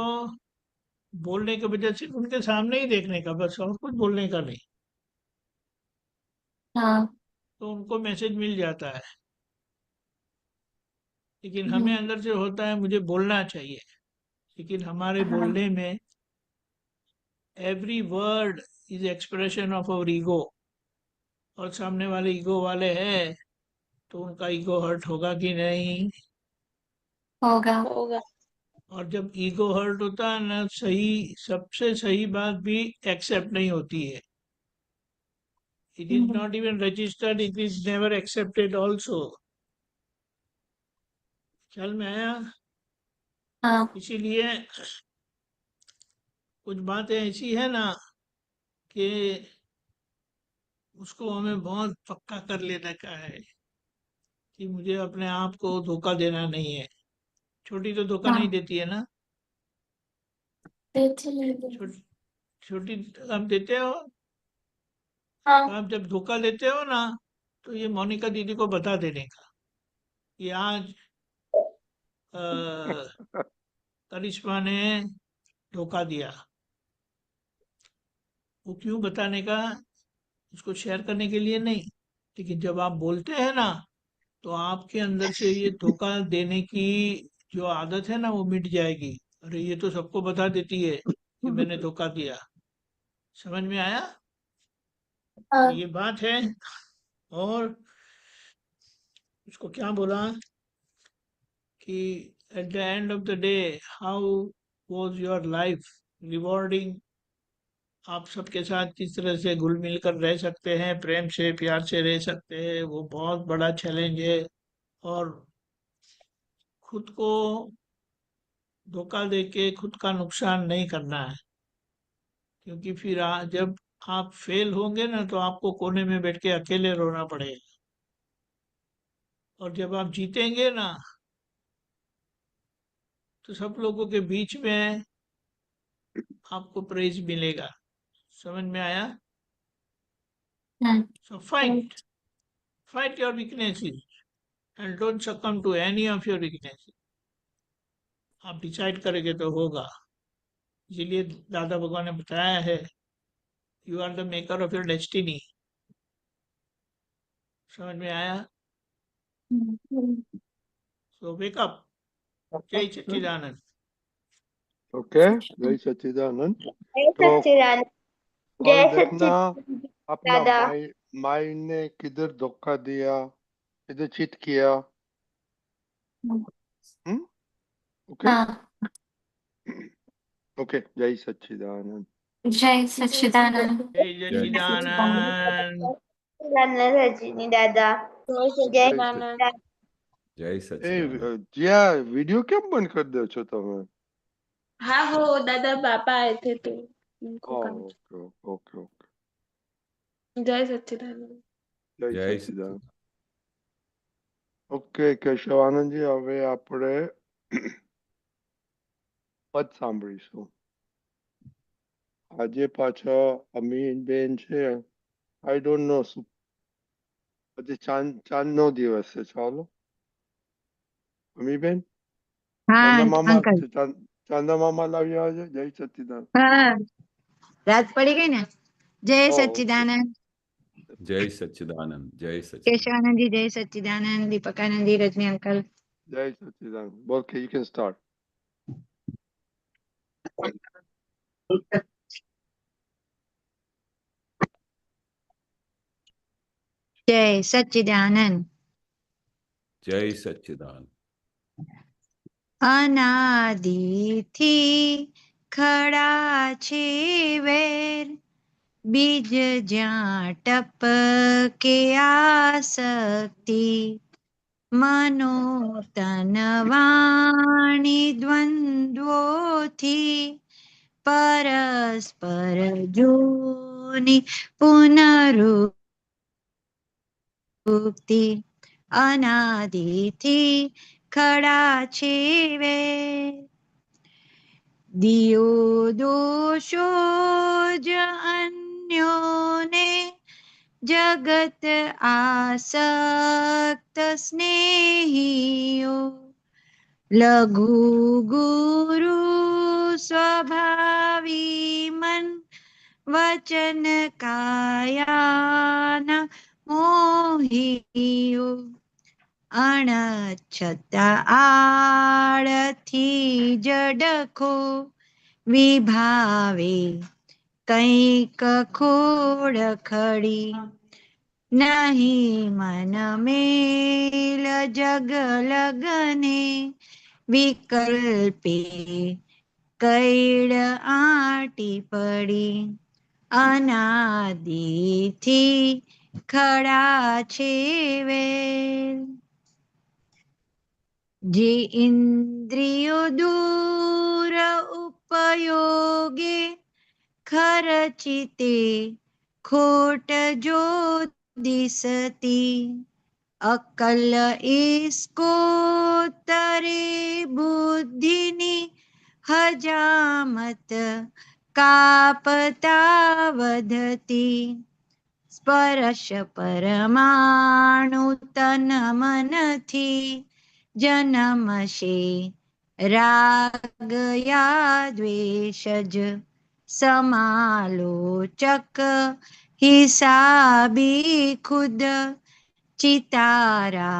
बोलने की वजह से उनके सामने ही देखने का, बस और कुछ बोलने का नहीं, हाँ। तो उनको मैसेज मिल जाता है। लेकिन हमें हम्म, अंदर से होता है मुझे बोलना चाहिए, लेकिन हमारे हाँ बोलने में every word is expression of our ego. और सामने वाले ईगो वाले हैं, तो उनका ईगो हर्ट होगा कि नहीं? होगा। होगा। और जब ईगो हर्ट होता है ना, सही, सबसे सही बात भी एक्सेप्ट नहीं होती है। It is hmm, not even registered, it is never accepted also. ख्याल में आया? हाँ इसीलिए कुछ बातें ऐसी है ना कि उसको हमें बहुत पक्का कर लेने का है, कि मुझे अपने आप को धोखा देना नहीं है। छोटी तो धोखा नहीं हाँ। देती है ना? देती नहीं देती। छोटी छोटी आप देते हो? तो हाँ। आप जब धोखा देते हो ना, तो ये मोनिका दीदी को बता देने का कि आज अ, करिश्मा ने धोखा दिया। वो क्यों बताने का? उसको शेयर करने के लिए नहीं, लेकिन जब आप बोलते हैं ना, तो आपके अंदर से ये धोखा देने की जो आदत है ना, वो मिट जाएगी। अरे ये तो सबको बता देती है, कि मैंने धोखा दिया। समझ में आया? तो हाँ ये बात है। और उसको क्या बोला कि at the end of the day how was your life rewarding, आप सबके साथ किस तरह से घुल मिल कर रह सकते हैं, प्रेम से प्यार से रह सकते हैं, वो बहुत बड़ा चैलेंज है। और खुद को धोखा दे के खुद का नुकसान नहीं करना है, क्योंकि फिर जब आप फेल होंगे ना तो आपको कोने में बैठ के अकेले रोना पड़ेगा। और जब आप जीतेंगे ना तो सब लोगों के बीच में आपको प्रेज मिलेगा। समझ में आया? हाँ so fight your weaknesses and don't succumb to any of your weaknesses. आप डिसाइड करेंगे तो होगा। इसीलिए दादा भगवान ने बताया है, you are the maker of your destiny. समझ में आया? So wake up. जय सच्चिदानंद। ओके, जय सच्चिदानंद। जय तो सच्चिदानंद। कल जय देखना सच्चिदानंद अपना दादा। माइंड ने किधर धोखा दिया, किधर चीट किया। ओके हाँ ओके, जय सच्चिदानंद। जय सच्चिदानंद। जय जय सच्चिदानंद। सच्चिदानंद रजनी दादा। जय सच्चिदानंद। जय ए सच्चिदानंद। जिया, वीडियो क्यों बंद कर दो છો તમે? हाँ वो दादा पापा आए थे तो उनको काम ओके ओके ओके, था। जय सच्चिदानंद। જય जय સચ્ચિદાનંદ. सच्चिदानंद। ઓકે કેશવાનંદજી, હવે આપણે પદ સાંભળીશું. આજે પાછા અમીનબેન છે, આઈ ડોન્ટ નો, આજે ચાંદનો દિવસ છે. ચાલો અમીબેન, हाँ ચાંદા મામા, अंकल। ચાંદા મામા લાવ્યા છે. જય સચ્ચિદાનંદ. हाँ रात पड़ी गई ना। जय ઓકે, सच्चिदानंद। जय सच्चिदानंद। जय सच्चिदानंद। केशवानंद जी जय सच्चिदानंद। दीपकानंद जी, रजनी अंकल। જય સચ્ચિદાનંદ. બોલ, યુ કેન સ્ટાર્ટ. जय सच्चिदानंद। जय सच्चिदानंद। अनादिथी खड़ा छे वेर, बीज ज्યાં टपके आसक्ति, मनो तन वाणी द्वंद्वोथी, परस्पर जोनि पुनरुक्ति, अनादिथी खड़ा छे वेर, दियो दोषो ज अन्योने, जगत आसक्त स्नेहियो, लघु गुरु स्वभावी मन, वचन कायान मोहियो, अणछता आड़थी जडखो, विभावे કંઈક ખોડ ખડી, નહીં મન મેલ જગ લગને, વિકલ્પે કૈડ આટી પડી, અનાદિથી ખડા છે વેલ, જે ઇન્દ્રિયો દૂર ઉપયોગે, खरचिते खोट जो दिसती, अकल इसको तरे बुद्धिनी, हजामत कापता वधती, स्पर्श परमाणु तन मन थी, जन्मशे राग या द्वेषज, समालोचक हिसाबी खुद, चितारा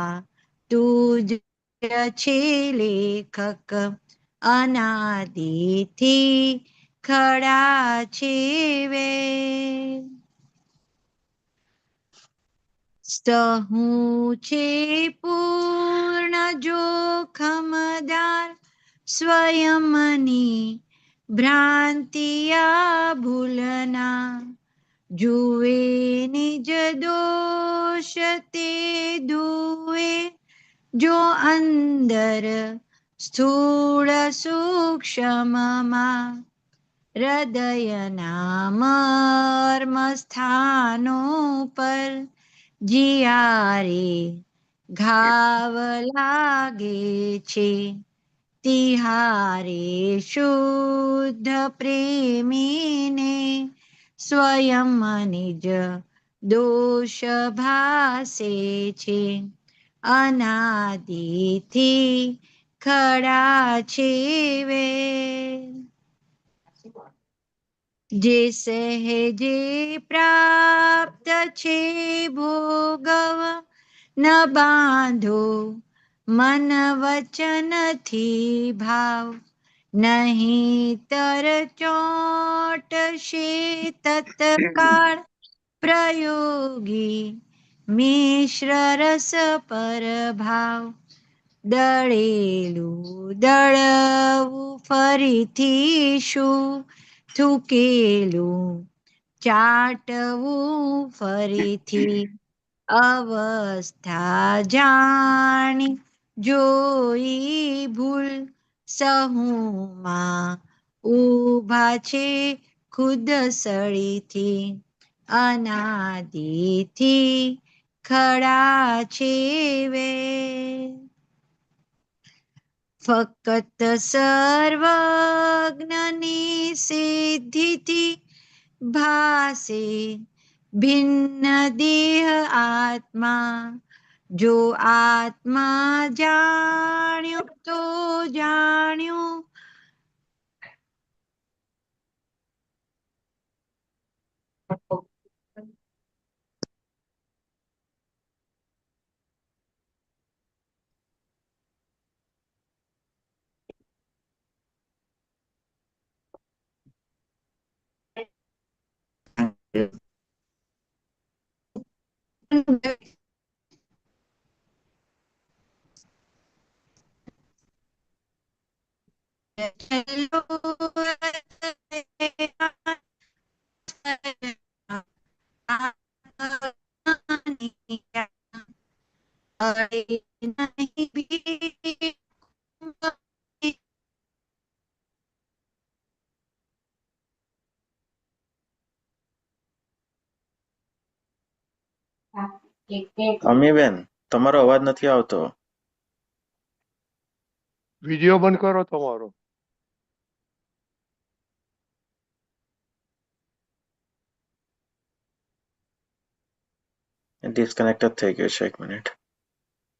तुज छे लेखक, अनादिथी ખડા છે વેર. સહુ છે પૂર્ણ જોખમદાર, સ્વયંની ભ્રાંતિયા ભૂલના. જુએ નિજ દોષ તે ધુએ, જો અંદર સ્થૂળ સૂક્ષ્મમાં. હૃદયના મર્મ સ્થાનો પર જિયારે ઘાવ લાગે છે, તિહારે શુદ્ધ પ્રેમીને સ્વયં નિજ દોષ ભાસે છે. અનાદિથી ખડા છે વેર. જે સહેજે પ્રાપ્ત છે ભોગવ, ન બાંધો મન વચનથી ભાવ. નહિતર ચોંટશે તત્કાળ, પ્રયોગી મિશ્ર રસ પર ભાવ. દળેલું દળવું ફરીથી શું, થૂકેલું ચાટવું ફરીથી. અવસ્થા જાણી જોઈ ભૂલ, સહુમાં ઊભા છે ખુદ સળીથી. અનાદિથી ખડા છે વેર. ફકત સર્વજ્ઞની સિદ્ધિથી ભાસે ભિન્ન દેહ આત્મા. જો આત્મા જાણ્યો તો જાણ્યું, અડે નહીં ભીડ. અમીબેન, તમારો અવાજ નથી આવતો. વિડીયો બંધ કરો તમારો. ડિસ્કનેક્ટ જ થઈ ગયો છે, 1 મિનિટ.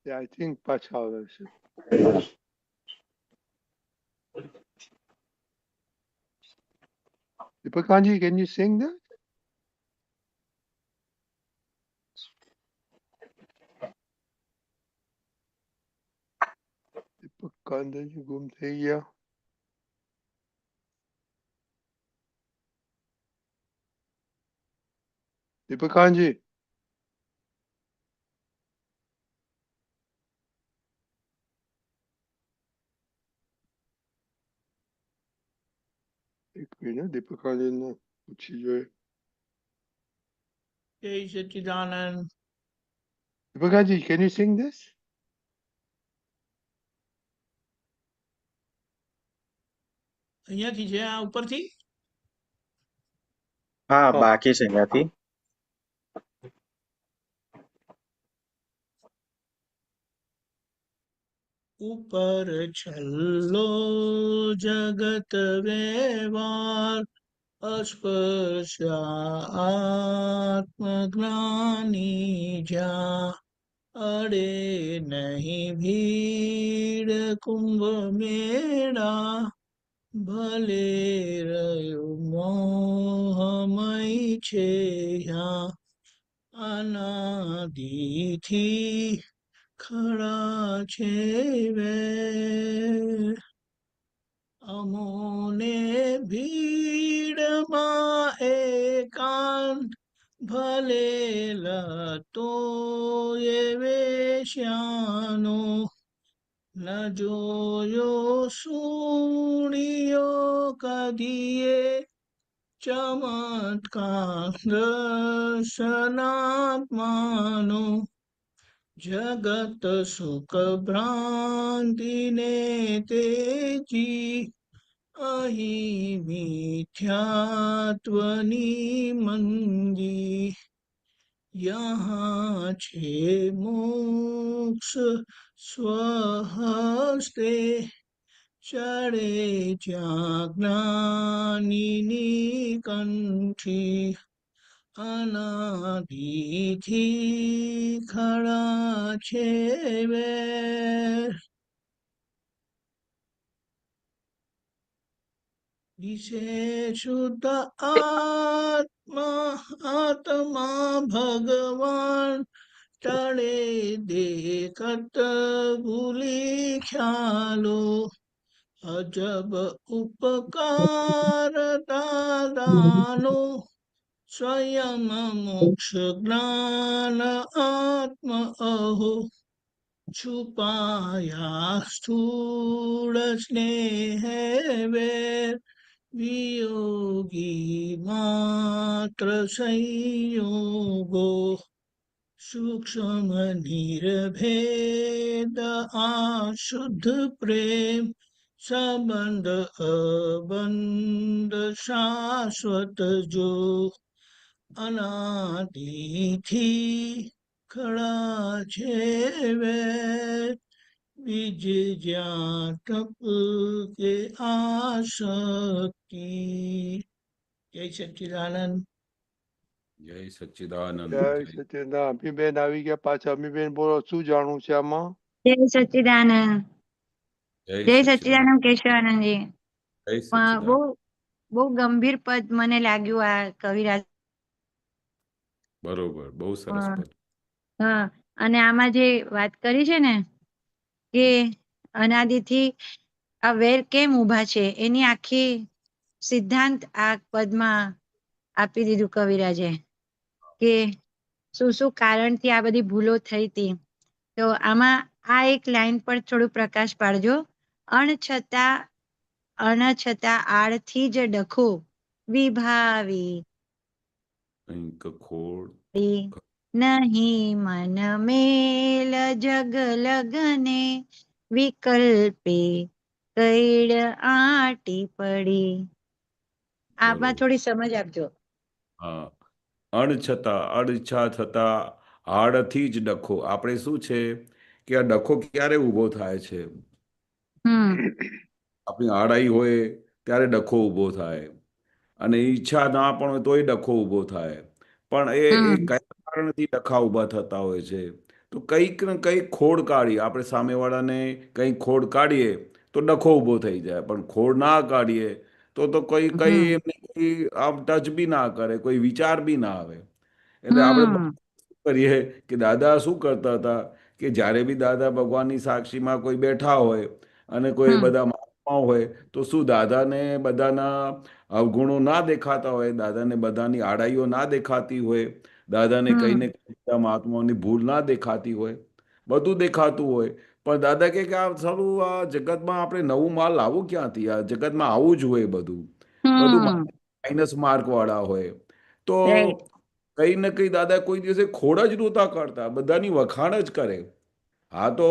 આઈ થિંક પાછા આવે છે. Deepakanji, can you sing that? Deepakanji ગુમ થઈ ગયા. Deepakanji. એક મિનિટ દીપકાજી ને પૂછી જોઈએ. જય સચ્ચિદાનંદ. Deepakaji, can you sing this? અહીંયાથી છે આ ઉપરથી. હા, બાકી છે ત્યાંથી. ઉપર છલ્લો જગત વ્યવહાર, અસ્પૃશ્યા આત્મજ્ઞાની જ્યાં. અડે નહીં ભીડ કુંભ મેળા, ભલે રહ્યું મોહમય છે યાં. અનાદિથી ખડા છે વેર. અમોને ભીડમાં એકાંત ભલેલા એ વેશ્યાનો ન જોયો સુણ્યો કદીએ ચમત્કાર દર્શનાત્માનો જગત સુખ ભ્રાંતિને તેજી અહીં મિથ્યાત્વની મંદી यहाँ છે મોક્ષ સ્વહસ્તે ચડે જ્યાં જ્ઞાનીની કંઠી અનાદિથી ખડા છે વેર દિશે શુદ્ધ આત્મા ભગવાન ટળે દેખત ભૂલી ખ્યાલો અજબ ઉપકાર દાદાનો સ્વયં મોક્ષ જ્ઞાન આત્મ અહો છુપાયા સ્થૂળ સ્નેહ વેર વિયોગી માત્ર સંયોગો સૂક્ષ્મ નિર્ભેદ આશુદ્ધ પ્રેમ સંબંધ અબંધ શાશ્વત જો અનાદિથી ખડા છે વેર બીજ જ્યાં ટપકે આશક્તિ જય સચ્ચિદાનંદ જય સચ્ચિદાનંદ. જય સચિદાનંદ. અમીબેન આવી ગયા પાછા. અમીબેન બોલો, શું જાણવું છે આમાં? જય સચ્ચિદાનંદ. જય સચ્ચિદાનંદ કેશવાનંદજી. જય સચ્ચિદાનંદ. બહુ બહુ ગંભીર પદ મને લાગ્યું આ કવિરાજ. બરોબર, બહુ સરસ પદ. હા, અને આમાં જે વાત કરી છે ને કે અનાદિથી આ વેર કેમ ઊભા છે એની આખી સિદ્ધાંત આ પદમાં આપી દીધું કવિરાજે કે શું શું કારણથી આ બધી ભૂલો થઈ હતી. તો આમાં આ એક લાઈન પર થોડું પ્રકાશ પાડજો. અણછતા આડથી જ ડખો વિભાવી કંઈક ખોડ નહીં મન મેલ જગ લગને વિકલ્પે કૈડ આટી પડી. આમાં થોડી સમજ આપજો. હા, અણઈચ્છા થતા આડથી જ ડખો. આપણે શું છે કે આ ડખો ક્યારે ઊભો થાય છે? આપણી આડાઈ હોય ત્યારે ડખો ઊભો થાય, અને ઈચ્છા ના પણ હોય તોય ડખો ઊભો થાય. પણ એ કયા કારણથી ડખા ઊભા થતા હોય છે? તો કંઈક ને કંઈક ખોડ કાઢી, આપણે સામેવાળાને કંઈક ખોડ કાઢીએ તો ડખો ઊભો થઈ જાય. પણ ખોડ ના કાઢીએ તો કઈ એમને કોઈ આમ ટચ બી ના કરે, કોઈ વિચાર બી ના આવે. એટલે આપણે કરીએ કે દાદા શું કરતા હતા કે જ્યારે બી દાદા ભગવાનની સાક્ષીમાં કોઈ બેઠા હોય અને કોઈ બધા મહાત્માઓ હોય તો શું દાદાને બધાના અવગુણો ના દેખાતા હોય, દાદાને બધાની આડાઈઓ ના દેખાતી હોય, દાદાને કઈ ને કઈ બધા મહાત્માઓની ભૂલ ના દેખાતી હોય, બધું દેખાતું હોય. પણ દાદા કે આ સારું, આ જગતમાં આપણે નવું માલ લાવવું ક્યાંથી? આ જગતમાં આવું જ હોય બધું માઇનસ માર્ક વાળા હોય. તો કઈ ને કઈ દાદા કોઈ દિવસે ખોડ જ નહોતા કરતા, બધાની વખાણ જ કરે. હા, તો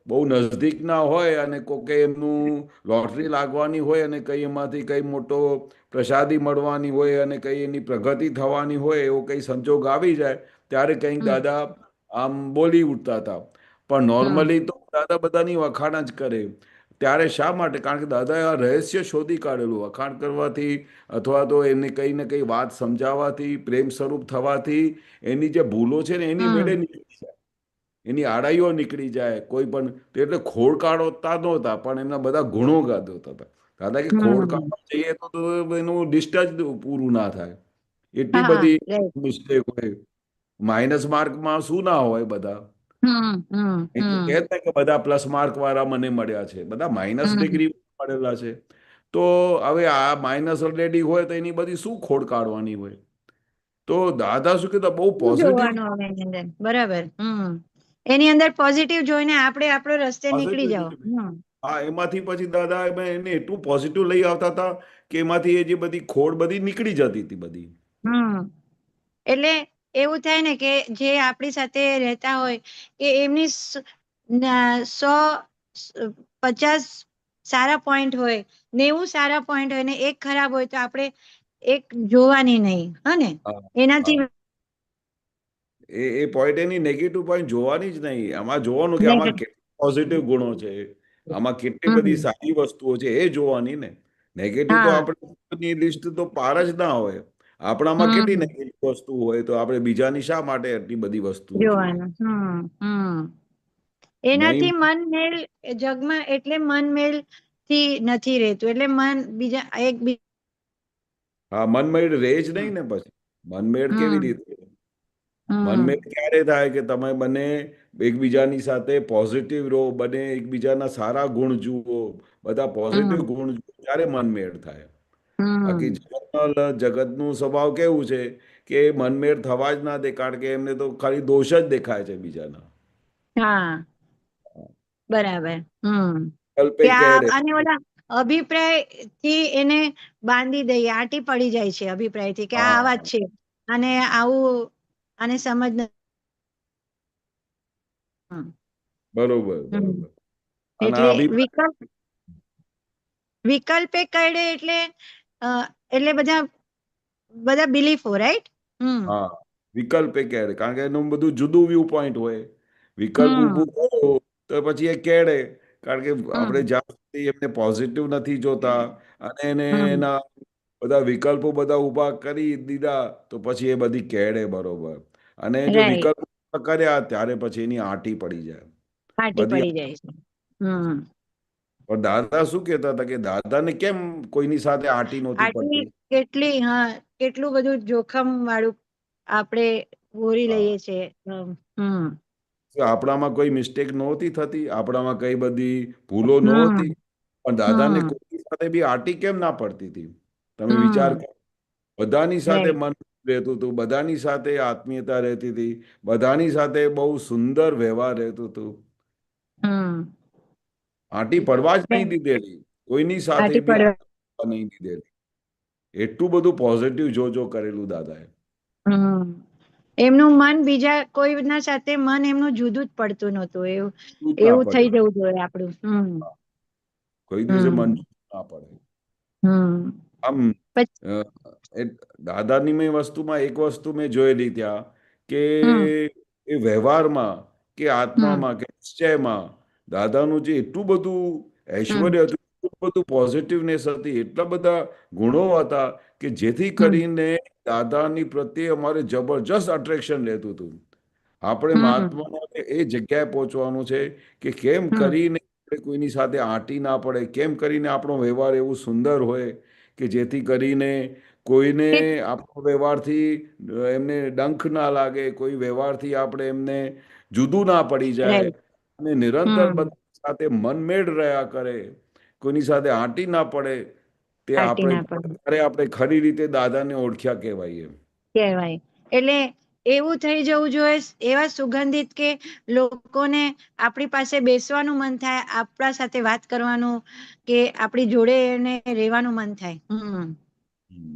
બહુ નજદીકના હોય અને કોકે એમનું લોટરી લાગવાની હોય અને કઈ એમાંથી કઈ મોટો પ્રસાદી મળવાની હોય અને કઈ એની પ્રગતિ થવાની હોય, એવો કઈ સંજોગ આવી જાય ત્યારે કંઈક દાદા આમ બોલી ઉઠતા હતા. પણ નોર્મલી તો દાદા બધાની વખાણ જ કરે. ત્યારે શા માટે? કારણ કે દાદાએ આ રહસ્ય શોધી કાઢેલું. વખાણ કરવાથી અથવા તો એમને કઈ ને કઈ વાત સમજાવવાથી, પ્રેમ સ્વરૂપ થવાથી એની જે ભૂલો છે ને એની મેળે નીકળી જાય, એની આડાઈઓ નીકળી જાય. કોઈ પણ એટલે ખોડ કાઢતા નહોતા, પણ એમના બધા ગુણો ગાતા હતા. દાદા કે ખોડ કાઢવા જઈએ તો એનું લિસ્ટ જ પૂરું ના થાય, એટલી બધી મિસ્ટેક હોય. માઇનસ માર્કમાં શું ના હોય બધા? એ તો કહેતા કે બધા પ્લસ માર્ક વાળા મને મળ્યા છે, બધા માઇનસ ડિગ્રી મળેલા છે. તો હવે આ માઇનસ ઓલરેડી હોય તો એની બધી શું ખોડ કાઢવાની હોય? તો દાદા શું કહેતા, બહુ શું પોઝિટિવ જોવાનું હવે એની અંદર? બરાબર. એની અંદર પોઝિટિવ જોઈને આપણે આપણો રસ્તે નીકળી જાઓ. હા, એમાંથી પછી દાદા એને એટલું પોઝિટિવ લઈ આવતા હતા કે એમાંથી એ જે બધી ખોડ બધી નીકળી જતી હતી બધી. એટલે એવું થાય ને કે જે આપણી સાથે રહેતા હોય કે એમની 150 સારા પોઈન્ટ હોય, 90 સારા પોઈન્ટ હોય ને એક ખરાબ હોય તો આપણે એક જોવાની નહીં, હા ને? એનાથી એ પોઈન્ટ એની નેગેટિવ પોઈન્ટ જોવાની જ નહીં. આમાં જોવાનું કે આમાં કેટલા પોઝિટિવ ગુણો છે, આમાં કેટલી બધી સારી વસ્તુઓ છે, એ જોવાની ને. નેગેટિવ તો આપણી લિસ્ટ તો પાર જ ના હોય. આપણામાં કેટલી નેગેટિવ વસ્તુ હોય તો આપણે બીજાની શા માટે એટલી બધી વસ્તુઓ જોઈએ? જોવાનું. એનાથી મન મેલ જગમાં, એટલે મન મેલ થી નથી રહેતું, એટલે મન બીજા એક હા, મનમેળ રહે જ નહીં ને પછી. મનમેળ કેવી રીતે? મનમેળ ક્યારે થાય કે તમે બંને એકબીજાની સાથે પોઝિટિવ રહો, બંને એકબીજાના સારા ગુણ જુઓ, બધા પોઝિટિવ ગુણ જુઓ, ત્યારે મનમેળ થાય. બાકી જગતનું સ્વભાવ કેવું છે કે મનમેળ થવા જ ના દે, કારણ કે એમને તો ખાલી દોષ જ દેખાય છે બીજાના. હા, બરાબર. કલ્પે કે કેડે. અને ઓલા અભિપ્રાય થી એને બાંધી દઈએ, આટી પડી જાય છે અભિપ્રાય થી કે આ આવા જ છે, અને આવું, આને સમજ બરોબર. અને એટલે અભિપ્રાય વિકલ્પે કહેડે એટલે બધા બિલીફો, રાઈટ? હા, વિકલ્પ એ કેડે, કારણ કે એનું બધું જુદું વ્યૂ પોઈન્ટ હોય. વિકલ્પ ઊભું કરો તો પછી એ કેડે, કારણ કે આપણે જ્યાં સુધી એમને પોઝિટિવ નથી જોતા અને એને એના બધા વિકલ્પો બધા ઊભા કરી દીધા તો પછી એ બધી કેડે, બરોબર. અને જો રાઈટ, વિકલ્પ કર્યા ત્યારે પછી એની આંટી પડી જાય આટી બધી. પડી જાય છે. પણ દાદા શું કહેતા હતા કે દાદાને કેમ કોઈની સાથે આંટી નહોતી આટી પડતી? કેટલું બધું જોખમ વાળું આપણે ઓરી હા. લઈએ છીએ. આપણામાં કોઈ મિસ્ટેક નહોતી થતી, આપણામાં કઈ બધી ભૂલો નહોતી, હમ પણ દાદાને હમ કોઈ સાથે બી આટી કેમ ના પડતી હતી? તમે વિચાર હમ કરો. બધાની સાથે રાઈટ. મન રહેતું હતું, બધાની સાથે આત્મીયતા રહેતી હતી, બધાની સાથે બહુ સુંદર વ્યવહાર રહેતું હતું. આંટી પડવા જ નહીં દીધેલી, કોઈની સાથે આટી બી પડવા. આંટી પડવા નહીં દીધેલી. એટલું બધું પોઝિટિવ જો કરેલું દાદાએ. એમનું મન બીજા કોઈના સાથે મન એમનું જુદું જ પડતું નહોતું. શું જ ના એવું થઈ પડે, જવું જોઈએ આપણું. કોઈ દિવસે મન ના પડે. આમ પછી દાદાની મેં વસ્તુમાં એક વસ્તુ મેં જોયેલી ત્યાં કે એ વ્યવહારમાં કે આત્મામાં કે નિશ્ચયમાં દાદાનું જે એટલું બધું ઐશ્વર્ય હતું, એટલું બધું પોઝિટિવનેસ હતી, એટલા બધા ગુણો હતા કે જેથી કરીને દાદાની પ્રત્યે અમારે જબરજસ્ત અટ્રેક્શન રહેતું હતું. આપણે મહાત્માને એ જગ્યાએ પહોંચવાનું છે કે કેમ કરીને કોઈની સાથે આંટી ના પડે, કેમ કરીને આપણો વ્યવહાર એવું સુંદર હોય કે જેથી કરીને કોઈને આપણો વ્યવહારથી એમને ડંખ ના લાગે, કોઈ વ્યવહારથી આપણે એમને જુદું ના પડી જાય, રાઈટ. અને નિરંતર બધા સાથે મનમેળ રહ્યા કરે, કોઈની સાથે આંટી ના પડે. તે આટી આપણે ના પડે ત્યારે આપણે ખરી રીતે દાદાને ઓળખ્યા કહેવાય એમ. કહેવાય. એટલે એવું થઈ જવું જોઈએ, એવા સુગંધિત કે લોકોને આપણી પાસે બેસવાનું મન થાય, આપણા સાથે વાત કરવાનું કે આપણી જોડે એને રહેવાનું મન થાય.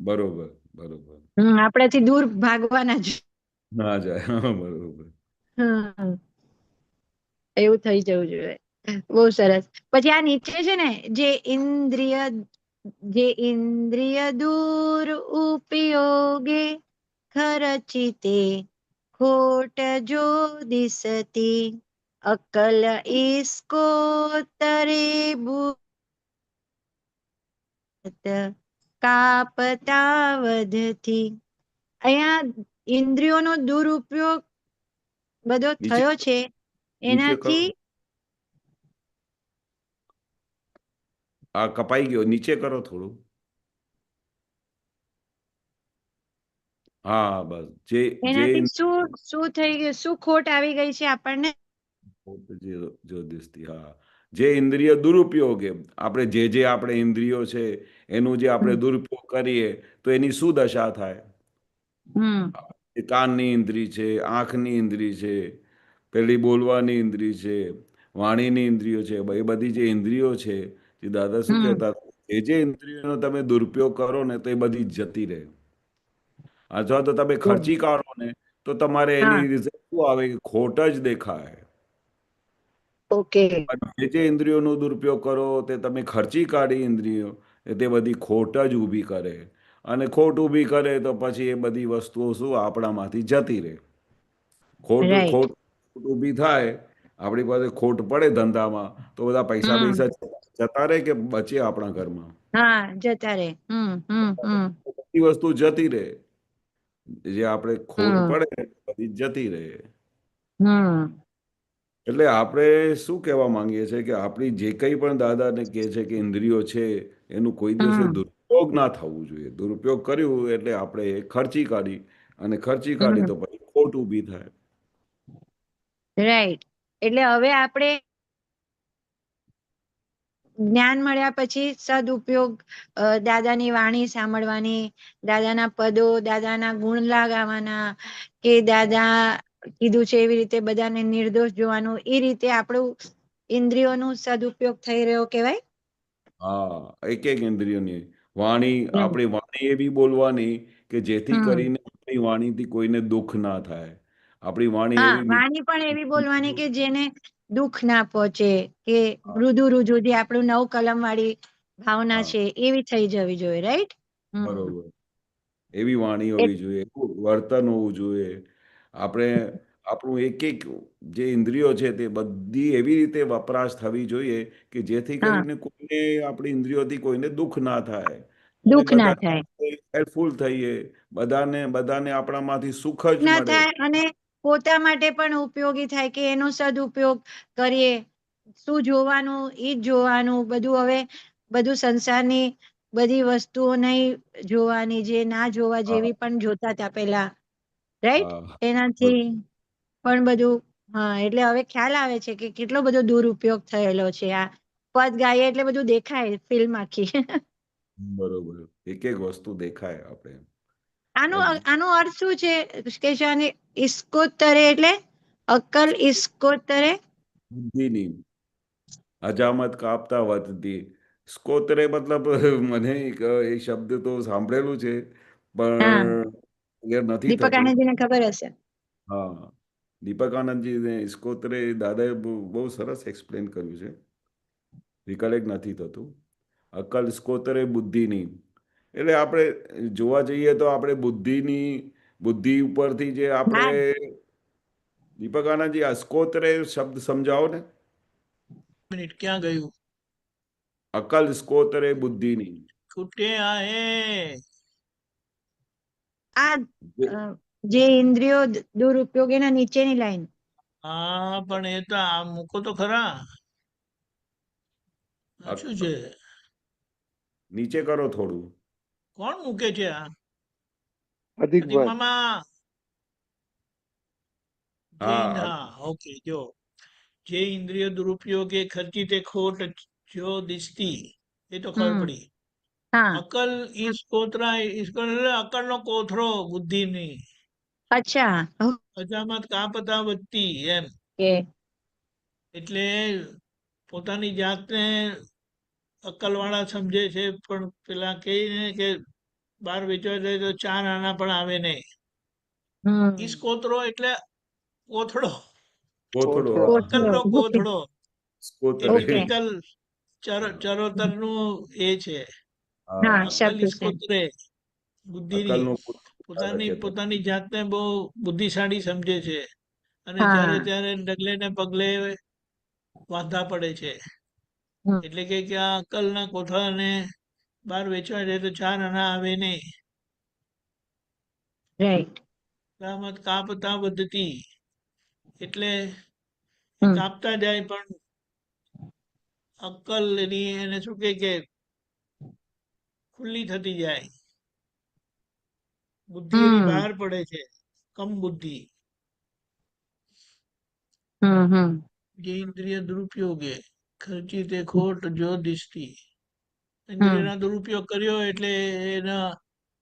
બરોબર. આપણાથી દૂર ભાગવાના જ. ના જાય. બરોબર. એવું થઈ જવું જોઈએ. બહુ સરસ. પછી આ નીચે છે ને, જે ઇન્દ્રિય દૂર ઉપયોગે ખરચિતે ખોટ જો દિસતી અકલ ઇસકો તરે ભૂત કાપતા વધતી. અહીંયા ઇન્દ્રિયોનો દુરુપયોગ બધો નીચે થયો છે. નીચે કરો. એનાથી આ કપાઈ ગયો, નીચે કરો થોડું. હા, બસ. એનાથી શું થઈ ગયું, શું ખોટ આવી ગઈ છે આપણને? જો દિસતી, હા. જે ઇન્દ્રિય દુરુપયોગે આપણે જે આપણે ઇન્દ્રિયો છે એનું જે આપણે દુરુપયોગ કરીએ તો એની શું દશા થાય? હમ એ કાનની ઇન્દ્રિય છે, આંખની ઇન્દ્રિય છે, પેલી બોલવાની ઇન્દ્રિય છે, વાણીની ઇન્દ્રિયો છે, એ બધી જે ઇન્દ્રિયો છે જે દાદા શું હમ કહેતા હતા, જે ઇન્દ્રિયોનો તમે દુરુપયોગ કરો ને તો એ બધી જતી રહે. અથવા તો તમે ખર્ચી કાઢો ને તો તમારે હા એની રિઝલ્ટ શું આવે કે ખોટ જ દેખાય. ઓકે અને જે ઇન્દ્રિયોનો દુરુપયોગ કરો તે તમે ખર્ચી કાઢી ઇન્દ્રિયો તે બધી ખોટ જ ઊભી કરે. અને ખોટ ઊભી કરે તો પછી એ બધી વસ્તુઓ શું આપણામાંથી જતી રહે. ખોટ રાઈટ ખોટ ઊભી થાય, આપણી પાસે ખોટ પડે ધંધામાં તો બધા પૈસા હમ પૈસા જતા રહે કે બચે આપણા ઘરમાં? હા જતા રે બધી વસ્તુ જતી રહે. જે આપણે ખોટ હમ પડે બધી જતી રહે. હમ એટલે આપણે શું કહેવા માંગીએ છીએ કે આપણી જે કંઈ પણ દાદાને કહે છે કે ઇન્દ્રિયો છે એનું કોઈ દિવસે હમ દુરુપયોગ ના થવું જોઈએ. દુરુપયોગ કર્યું એટલે આપણે એ ખર્ચી કાઢી, અને ખર્ચી કાઢી હમ તો પછી ખોટ ઊભી થાય. રાઈટ. એટલે હવે આપણે જ્ઞાન મળ્યા પછી સદુપયોગ, દાદાની વાણી સાંભળવાની, દાદાના પદો, દાદાના ગુણ ગાવાના, કે દાદા કીધું છે એવી રીતે બધાને નિર્દોષ જોવાનું, એ રીતે આપણું ઇન્દ્રિયોનો સદુપયોગ થઈ રહ્યો કહેવાય. હા, એક એક ઇન્દ્રિયોની વાણી, હમ આપણી વાણી એવી બોલવાની કે જેથી હમ. કરીને આપણી વાણીથી કોઈને દુઃખ ના થાય. આપણી વાણી હા, એવી વાણી પણ એવી બોલવાની કે જેને દુઃખ ના પહોંચે, કે મૃદુ રુજુ, જે આપણું 9 કલમ વાળી ભાવના હા, છે એવી થઈ જવી જોઈએ. રાઈટ. બરોબર. એવી વાણી હોવી જોઈએ, એવું વર્તન હોવું જોઈએ. આપણે આપણું એક એક જે ઇન્દ્રિયો છે તે બધી એવી રીતે વપરાશ થવી જોઈએ કે જેથી હા, કરીને કોઈને આપણી ઇન્દ્રિયોથી કોઈને દુઃખ ના થાય, અને દુઃખ ના થાય. બધાને હેલ્પફુલ થઈએ, બધાને બધાને આપણામાંથી સુખ જ ના મળે. થાય અને પોતા માટે પણ ઉપયોગી થાય, કે એનો સદુપયોગ કરીએ. શું જોવાનું, ઈ જ જોવાનું. બધું હવે બધું સંસારની બધી વસ્તુઓ નહીં જોવાની, જે ના જોવા હા, જેવી પણ જોતા હતા પેલા. રાઈટ. હા, એનાથી બરોબર. પણ બધું, હા, એટલે હવે ખ્યાલ આવે છે કે કેટલો બધો દુરુપયોગ થયેલો છે. આ પદ ગાઈએ એટલે બધું દેખાય ફિલ્મ આખી. બરોબર. એક એક વસ્તુ દેખાય આપણે. આનો એમ આનો અર્થ શું છે કે જાને ઇસ્કોતરે એટલે અક્કલ ઇસ્કોતરે? બુદ્ધિની હજામત કાપતા વધતી. સ્કોતરે મતલબ મને એ શબ્દ તો સાંભળેલું છે, હા, પણ ક્લિયર નથી દીપક થતું. આનંદજીને ખબર હશે. હા, દીપક આનંદજીને સ્કોત્રે દાદાએ બહુ સરસ એક્સપ્લેન કર્યું છે. રિકલેક્ટ નથી થતું. અક્કલ સ્કોત્રે બુદ્ધિની, એટલે આપણે જોવા જઈએ તો આપણે બુદ્ધિ ઉપરથી જે આપણે, હા, દીપક આનંદજી આ સ્કોત્રે શબ્દ સમજાવો ને. મિનિટ ક્યાં ગયું? અકલ સ્કોત્રે બુદ્ધિની. છૂટે આહે. આ જે- જે ઇન્દ્રિયો દુરુપયોગ, એના નીચેની લાઈન. હા, પણ એ તો આ મૂકો તો ખરા. આ શું અક- છે? નીચે કરો થોડું. કોણ મૂકે છે આ? પ્રદીપ અધિકભાઈ. મામા. હા, હા, ઓકે. જો જે ઇન્દ્રિય દુરુપયોગે ખર્ચી તે ખોટ જો દિસતી, એ તો ખબર હમ પડી. હા, અકલ ઈસ કોતરા, એટલે અકલ નો કોથળો બુદ્ધિની. અચ્છા, અજામત કાપતા વધતી એમ. ઓકે. એટલે પોતાની જાતને અક્કલ વાળા સમજે છે, પણ પેલા કહે ને કે બહાર વેચવા જાય તો 4 આના પણ આવે નહીં. ઈસ હમ કોતરો એટલે કોથળો, કોથળો. કોથળો. અક્કલ કોથળો. નો ઓકે કોથળો. સ્કોત્રે. ઓકે. ઇલેક્ટ્રિકલ ચરોતર નું એ છે. હા, હા, અક્કલ શબ્દ ઈસ છે. કોતરે બુદ્ધિની. અકલનું કોથળું છે. પોતાની જાતને બહુ બુદ્ધિશાળી સમજે છે, અને જ્યારે હા, ત્યારે ડગલે ને પગલે વાંધા પડે છે. હમ એટલે કે આ અક્કલના કોથળાને બહાર વેચવા જાય તો 4 આના આવે નહીં. રાઈટ. અજામત કાપતા વધતી, એટલે એ હમ કાપતા જાય, પણ અક્કલ એની એને શું કે ખુલ્લી થતી જાય. બુદ્ધિ એની હમ બહાર પડે છે, કમ બુદ્ધિ. હમ જે ઇન્દ્રિય દુરુપયોગે ખર્ચી તે ખોટ જો દિસતી. ઇન્દ્રિયના દુરુપયોગ કર્યો એટલે એના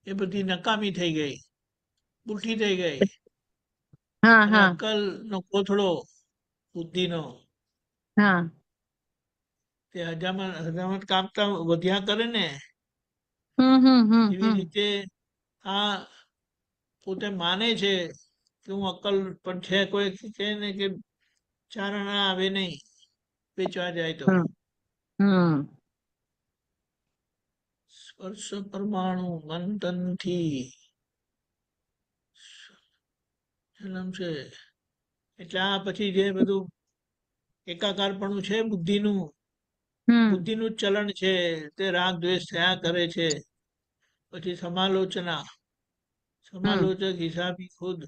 એ બધી નકામી થઈ ગઈ, બુઠી થઈ ગઈ. હા અને હા અક્કલનો કોથળો બુદ્ધિનો હા તે હજામત કાપતા વધ્યા કરે ને, એવી રીતે આ પોતે માને છે કે હું અક્કલ પણ છે, કોઈ કહે ને કે ચારણા આવે નહીં વેચવા જાય તો. સ્પર્શ પરમાણુ મંથનથી જન્મ છે. એટલે આ પછી જે બધું એકાકારપણું છે બુદ્ધિનું જ ચલણ છે, તે રાગ દ્વેષ થયા કરે છે. પછી સમાલોચક હિસાબી ખુદ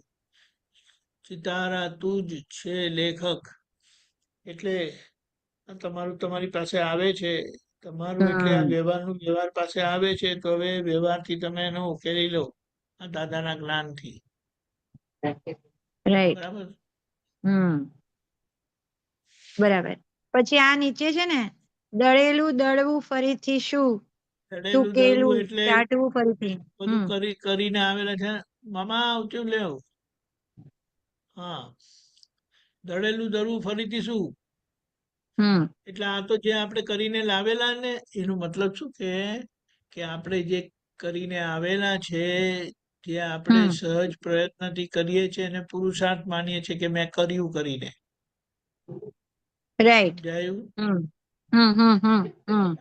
સિતારા તું જ છે લેખક. એટલે આ તમારી પાસે આવે છે, તમારું એટલે આ વ્યવહાર પાસે આવે છે, તો હવે વ્યવહારથી તમે એનો ઉકેલી લો આ દાદાના જ્ઞાનથી. રાઈટ. બરાબર. બરાબર. પછી આ નીચે છે ને, દળેલું દળવું ફરીથી શું, ચડેલું સૂકેલું દળવું એટલે ચાટવું ફરીથી. બધું કરીને આવેલા છે. મામા ઊંચું લેવ. હા, દળેલું દળવું ફરીથી શું, એટલે આ તો જે આપણે કરીને લાવેલા ને, એનો મતલબ શું કે આપણે જે કરીને આવેલા છે, જે આપણે સહજ પ્રયત્નથી કરીએ છીએ અને પુરુષાર્થ માનીએ છીએ કે મેં કર્યું કરીને. રાઈટ.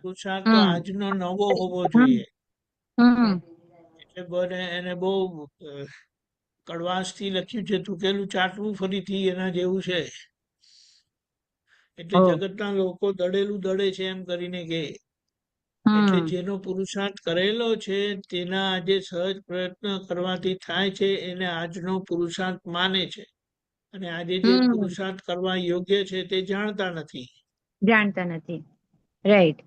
પુરુષાર્થ તો આજનો નવો હોવો જોઈએ. એટલે એને બહુ કડવાશથી લખ્યું છે, થૂકેલું ચાટવું ફરીથી એના જેવું છે. એટલે જગતના લોકો દળેલું દળે છે એમ કરીને કે, એટલે જેનો પુરુષાર્થ કરેલો છે તેના આજે સહજ પ્રયત્ન કરવાથી થાય છે, એને આજનો પુરુષાર્થ માને છે. અને આજે જે પુરુષાર્થ કરવા યોગ્ય છે તે જાણતા નથી. રાઈટ.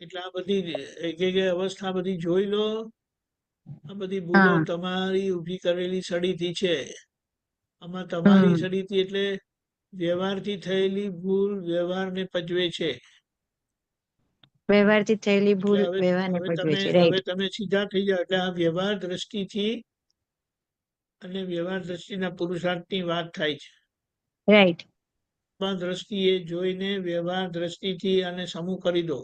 એટલે આ બધી એક અવસ્થા બધી જોઈ લો. આ બધી ભૂલો તમારી ઊભી કરેલી સડીથી છે. આમાં તમારી સડીથી એટલે વ્યવહારથી થયેલી ભૂલ વ્યવહારને પજવે છે. વ્યવહારથી થયેલી ભૂલ વ્યવહારને પજવે છે. હવે તમે સીધા થઈ જાઓ એટલે આ વ્યવહાર દ્રષ્ટિથી અને વ્યવહાર દ્રષ્ટિના પુરુષાર્થની વાત થાય છે. રાઈટ. દ્રષ્ટિએ જોઈને વ્યવહાર દ્રષ્ટિથી આને સમૂહ કરી દો.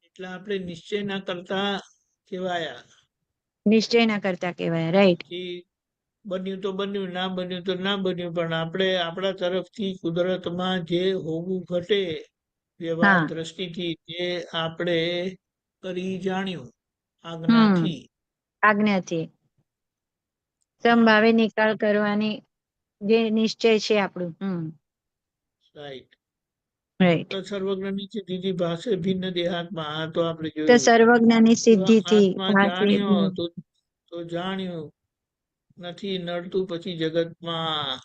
એટલે આપણે નિશ્ચય ના કરતા કહેવાયા. રાઈટ. બન્યું તો બન્યું, ના બન્યું તો ના બન્યું, પણ આપણે આપણા તરફથી કુદરતમાં જે હોવું ઘટે વ્યવહાર દ્રષ્ટિથી તે આપણે કરી જાણ્યું આજ્ઞાથી. સંભાવે નિકાલ કરવાની જે નિશ્ચય છે આપણું. રાઈટ. રાઈટ. સર્વજ્ઞ નીચે દીધી ભાષે ભિન્ન દેહાત્મા. આ તો આપણે તો જોયું. સર્વજ્ઞાની સિદ્ધિથી આત્મા જાણ્યો તો જાણ્યું નથી નડતું પછી જગતમાં.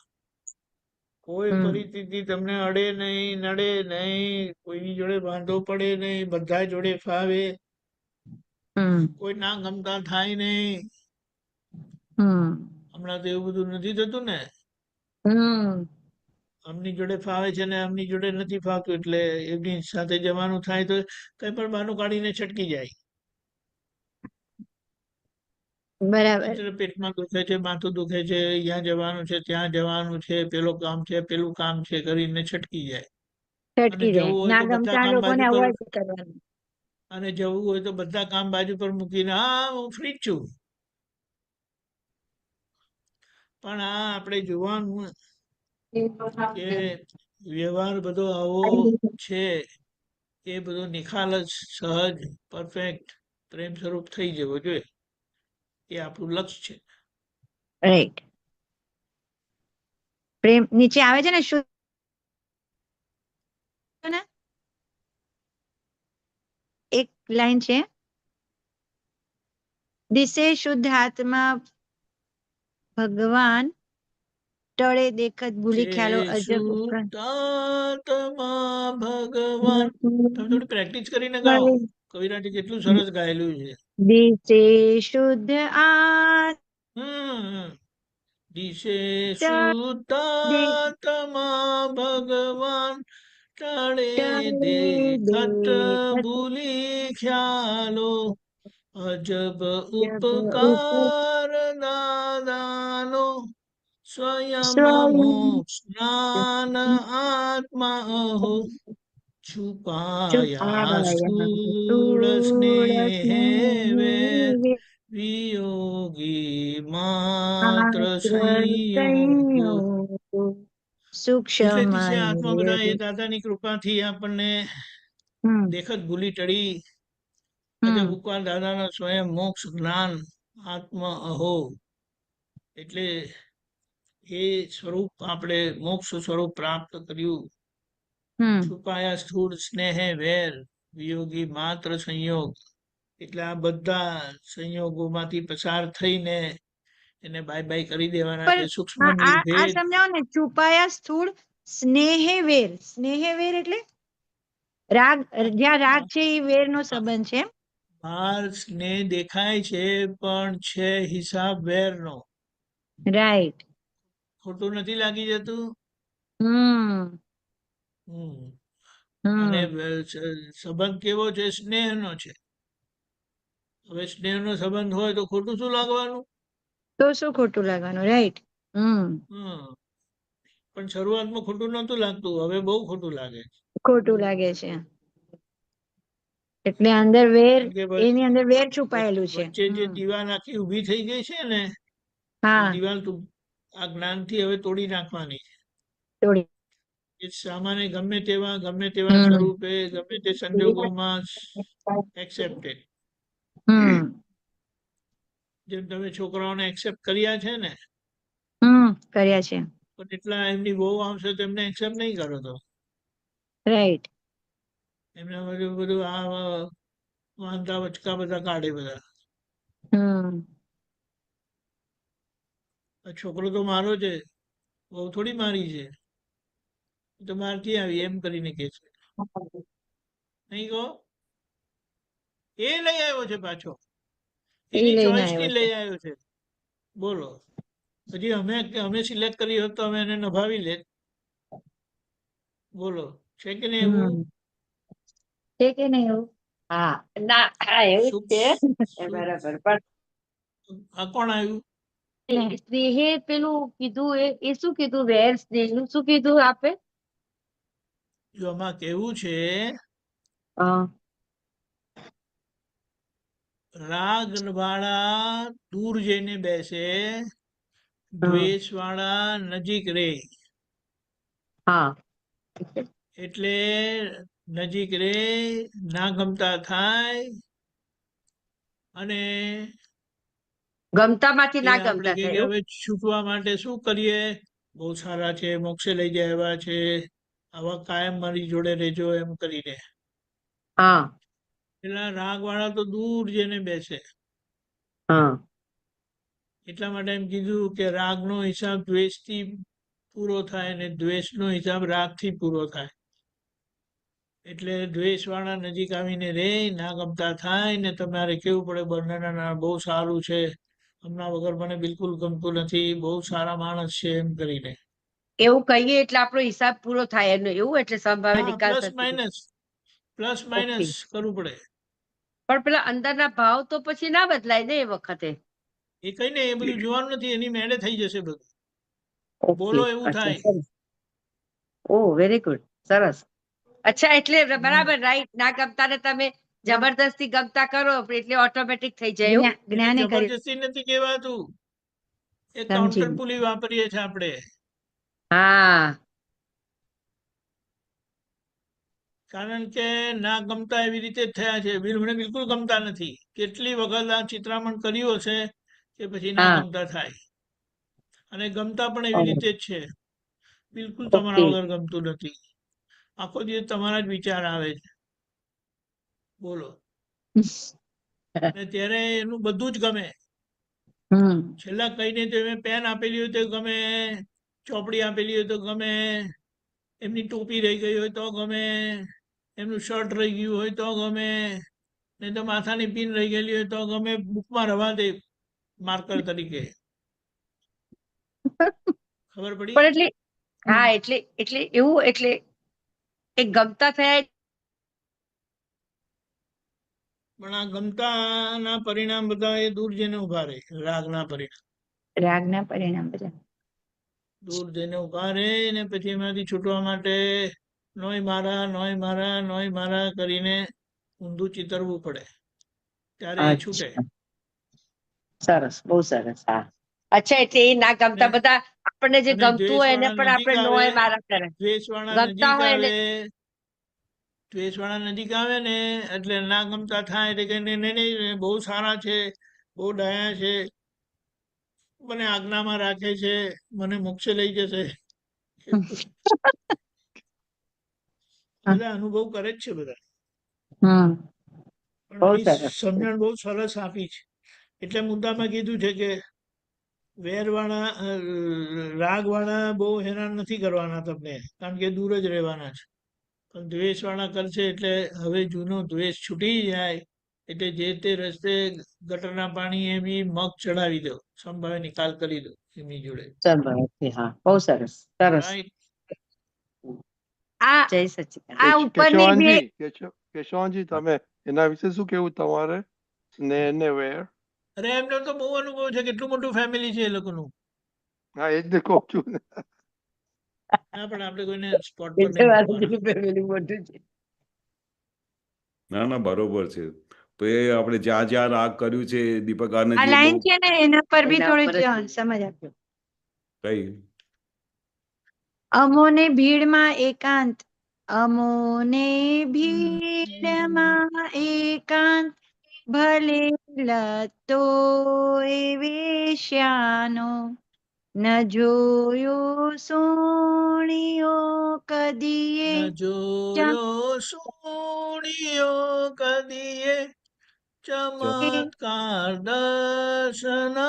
કોઈ પરિસ્થિતિ તમને અડે નહીં, નડે નહીં, કોઈની જોડે વાંધો પડે નહીં, બધા જોડે ફાવે, કોઈ ના ગમતા થાય નહીં. હમણાં તો એવું બધું નથી થતું ને. આમની જોડે ફાવે છે ને આમની જોડે નથી ફાવતું, એટલે એમની સાથે જવાનું થાય તો કઈ પણ બહાનું કાઢીને છટકી જાય. બરાબર. પેટમાં દુખે છે, માથું દુખે છે, અહીંયા જવાનું છે, ત્યાં જવાનું છે, પેલું કામ છે, પેલું કામ છે કરીને છટકી જાય. અને જવું હોય તો બધા કામ બાજુ પર, અને જવું હોય તો બધા કામ બાજુ પર મૂકીને હા હું ફ્રી જ છું. પણ આ આપણે જોવાનું કે વ્યવહાર બધો આવો છે, એ બધો નિખાલસ, સહજ, પરફેક્ટ, પ્રેમ સ્વરૂપ થઈ જવો જોઈએ. એ આપણું લક્ષ્ય છે. રાઈટ. પ્રેમ નીચે આવે છે ને શું, એક લાઈન છે, દિશે શુદ્ધ આત્મા ભગવાન ટળે દેખત ભૂલી ખ્યાલો અજબ ભગવાન. તમે થોડી પ્રેક્ટિસ કરીને ગાઓ. કવિરાજે કેટલું સરસ ગાયેલું છે. દિશે શુદ્ધ દિશે દે સુતાત્મા ભગવાન ટળે દેખત ભૂલી ખ્યાલો અજબ ઉપકાર દાદાનો સ્વયં મોક્ષ જ્ઞાન આત્મા અહો છુપાયા સ્થૂળ સ્નેહ વેર વિયોગી માત્ર સંયોગો એટલે દિશે આત્મા બધા એ દાદાની કૃપાથી આપણને દેખત ભૂલી ટળી અજબ ઉપકાર દાદાના સ્વયં મોક્ષ જ્ઞાન આત્મા અહો એટલે એ સ્વરૂપ આપણે મોક્ષ સ્વરૂપ પ્રાપ્ત કર્યું. છુપાયા સ્થૂળ સ્નેહ વેર વિયોગી માત્ર સંયોગ એટલે આ બધા સંયોગોમાંથી પસાર થઈને એને બાય બાય કરી દેવાના છે. સૂક્ષ્મ નિર્ભેદ સમજાવો ને, છુપાયા સ્થૂળ સ્નેહવેર. સ્નેહવેર એટલે રાગ, જ્યાં રાગ છે એ વેર નો સંબંધ છે. બહાર સ્નેહ દેખાય છે પણ છે હિસાબ વેર નો. રાઈટ. ખોટું નથી લાગી જતું. અને સંબંધ કેવો છે? સ્નેહ નો છે. હવે સ્નેહ નો સંબંધ હોય તો ખોટું શું લાગવાનું? તો શું ખોટું લાગવાનું? રાઈટ. પણ શરૂઆતમાં ખોટું નતું લાગતું, હવે બહુ ખોટું લાગે. ખોટું લાગે છે એટલે અંદર વેર, એની અંદર વેર છુપાયેલું છે. વચ્ચે જે દિવાલ આખી ઉભી થઈ ગઈ છે ને, દિવાલ આ જ્ઞાન થી હવે તોડી નાખવાની છે. એ સામાન્ય ગમે તેવા સ્વરૂપે ગમે તે સંજોગોમાં એક્સેપ્ટેડ. જેમ તમે છોકરાઓને એક્સેપ્ટ કર્યા છે ને, કર્યા છે, પણ એટલા એમની બહુ આવશે તો એમને એક્સેપ્ટ નહીં કરો તો. રાઈટ. એમને બધું આ વાંધા વચકા બધા કાઢે બધા. છોકરો તો મારો છે, બહુ થોડી મારી છે, તો મારથી આવી એમ કરીને કે છે. નહીં કહો? એ લઈ આવ્યો છે પાછો, એની ચોઈસ થી લઈ આવ્યો છે. બોલો, હજી અમે સિલેક્ટ કરી હોત તો અમે એને નભાવી લેત. બોલો, છે કે નહીં એવું? છે કે નહીં એવું? હા, ના, હા, એવું છે. બરાબર. પણ આ કોણ આવ્યું? સ્નેહે પેલું કીધું, એ શું કીધું? વેર સ્નેહ નું શું કીધું આપે? જો આમાં કેવું છે, રાગ વાળા દૂર જઈને બેસે, દ્વેષ વાળા નજીક રે. એટલે નજીક રે, ના ગમતા થાય અને ગમતામાંથી ના ગમતા થાય. હવે છૂટવા માટે શું કરીએ? બહુ સારા છે, મોક્ષે લઈ જાય એવા છે, આવા કાયમ મારી જોડે રહેજો એમ કરીને. પેલા રાગ વાળા તો દૂર જઈને બેસે. એટલા માટે એમ કીધું કે રાગનો હિસાબ દ્વેષથી પૂરો થાય અને દ્વેષનો હિસાબ રાગથી પૂરો થાય. એટલે દ્વેષ વાળા નજીક આવીને રે, ના ગમતા થાય ને તમારે કેવું પડે બંનેના બહુ સારું છે, હમણાં વગર મને બિલકુલ ગમતું નથી, બહુ સારા માણસ છે એમ કરીને. એવું કહીએ એટલે આપણો હિસાબ પૂરો થાય એનો, એવું? એટલે સંભાવે નિકાલ પ્લસ માઇનસ કરવું પડે. પણ પેલા અંદરના ભાવ તો પછી ના બદલાય ને એ વખતે. એ કઈ ને, એ બધું જોવાનું નથી, એની મેળે થઈ જશે બધું. બોલો એવું થાય. ઓ, વેરી ગુડ, સરસ. અચ્છા, એટલે બરાબર, રાઈટ. ના ગમતા ને તમે જબરદસ્તી ગમતા કરો એટલે ઓટોમેટિક થઈ જાય. જબરજસ્તી નથી કહેવાતું, એ કાઉન્ટર પુલી વાપરીએ છીએ આપણે. કારણ કે ના ગમતા એવી રીતે જ થયા છે. મને બિલકુલ ગમતા નથી. કેટલી વખત આ ચિત્રામણ કર્યું હશે કે પછી ના ગમતા થાય, અને ગમતા પણ એવી રીતે જ છે. બિલકુલ તમારા વગર ગમતું નથી. આખો દિવસ તમારા જ વિચાર આવે છે. બોલો. ત્યારે એનું બધું જ ગમે. છેલ્લા કહીને તો પેન આપેલી હોય તો ગમે, ચોપડી આપેલી હોય તો ગમે, એમની ટોપી રહી ગઈ હોય તો ગમે, એમનું શર્ટ રહી ગયું હોય તો ગમે, નહીં તો માથાની પિન રહી ગયેલી હોય તો ગમે, બુકમાં રવા દે માર્કર તરીકે. ખબર પડી? પણ એટલે હા એટલે એટલે એવું એટલે એ ગમતા થયા પણ આ ગમતાના પરિણામ બધા એ દૂર જઈને ઉભા રહે, રાગના પરિણામ રાગના પરિણામ બધા. દૂર જઈને ઉભા રહે ને પછી એમાંથી છૂટવા માટે નોય મારા કરીને ઊંધું ચિતરવું પડે, ત્યારે એ છૂટે. અચ્છા. સરસ, બહુ સરસ. હા, અચ્છા, એટલે એ ના ગમતા અને બધા આપણને જે અને ગમતું હોય એને પણ આપણે નોય મારા કરે, દ્વેષવાળા ગમતા નજીક હોય આવે, એને દ્વેષવાળા નજીક આવે ને એટલે ના ગમતા થાય એટલે કે નહીં નહીં નહીં, બહુ સારા છે, બહુ દયા છે, મને આજ્ઞામાં રાખે છે, મને મોક્ષે લઈ જશે. બધા અનુભવ કરે જ છે બધા. હમ પણ બહુ અહીં સરસ. સમજણ બહુ સરસ આપી છે. એટલે મુદ્દામાં કીધું છે કે વેરવાળા રાગવાળા બહુ હેરાન નથી કરવાના તમને, કારણ કે દૂર જ રહેવાના છે. પણ દ્વેષવાળા કરશે એટલે હવે જૂનો દ્વેષ છૂટી જાય એટલે જે તે રસ્તે ગટરના પાણી એવી મગ ચડાવી દો, સંભાવે નિકાલ કરી દો એમની જોડે. સંભાળતી, હા, બહુ સરસ, સરસ. રાઈટ. આ જય સચ્ચિદાનંદ. આ ઉપરની બે કેશવાનજી, તમે એના વિશે શું કેવું તમારે? સ્નેહ ને વેર? અરે એમનો તો બહુ અનુભવ છે, કેટલું મોટું ફેમિલી છે એ લોકોનું. હા, એ જ ને કહું છું ને. ના પણ આપણે કોઈને સ્પોટ પર નહીં મૂકવાના. ફેમિલી મોટું છે. ના ના, બરોબર છે. તો એ આપણે જ્યાં જ્યાં રાગ કર્યું છે દીપક આ આનંદજી લાઈન છે ને એના પર બી એના થોડી ઉપર જ સમજ આપજો. કઈ અમોને ભીડમાં એકાંત, અમોને ભીડમાં એકાંત, ભલે લતો એ વેશ્યાનો, ન જોયો સોણિયો કદીએ, ન જોયો સોણિયો કદીએ, ચમત્કાર દર્શનાત્માનો.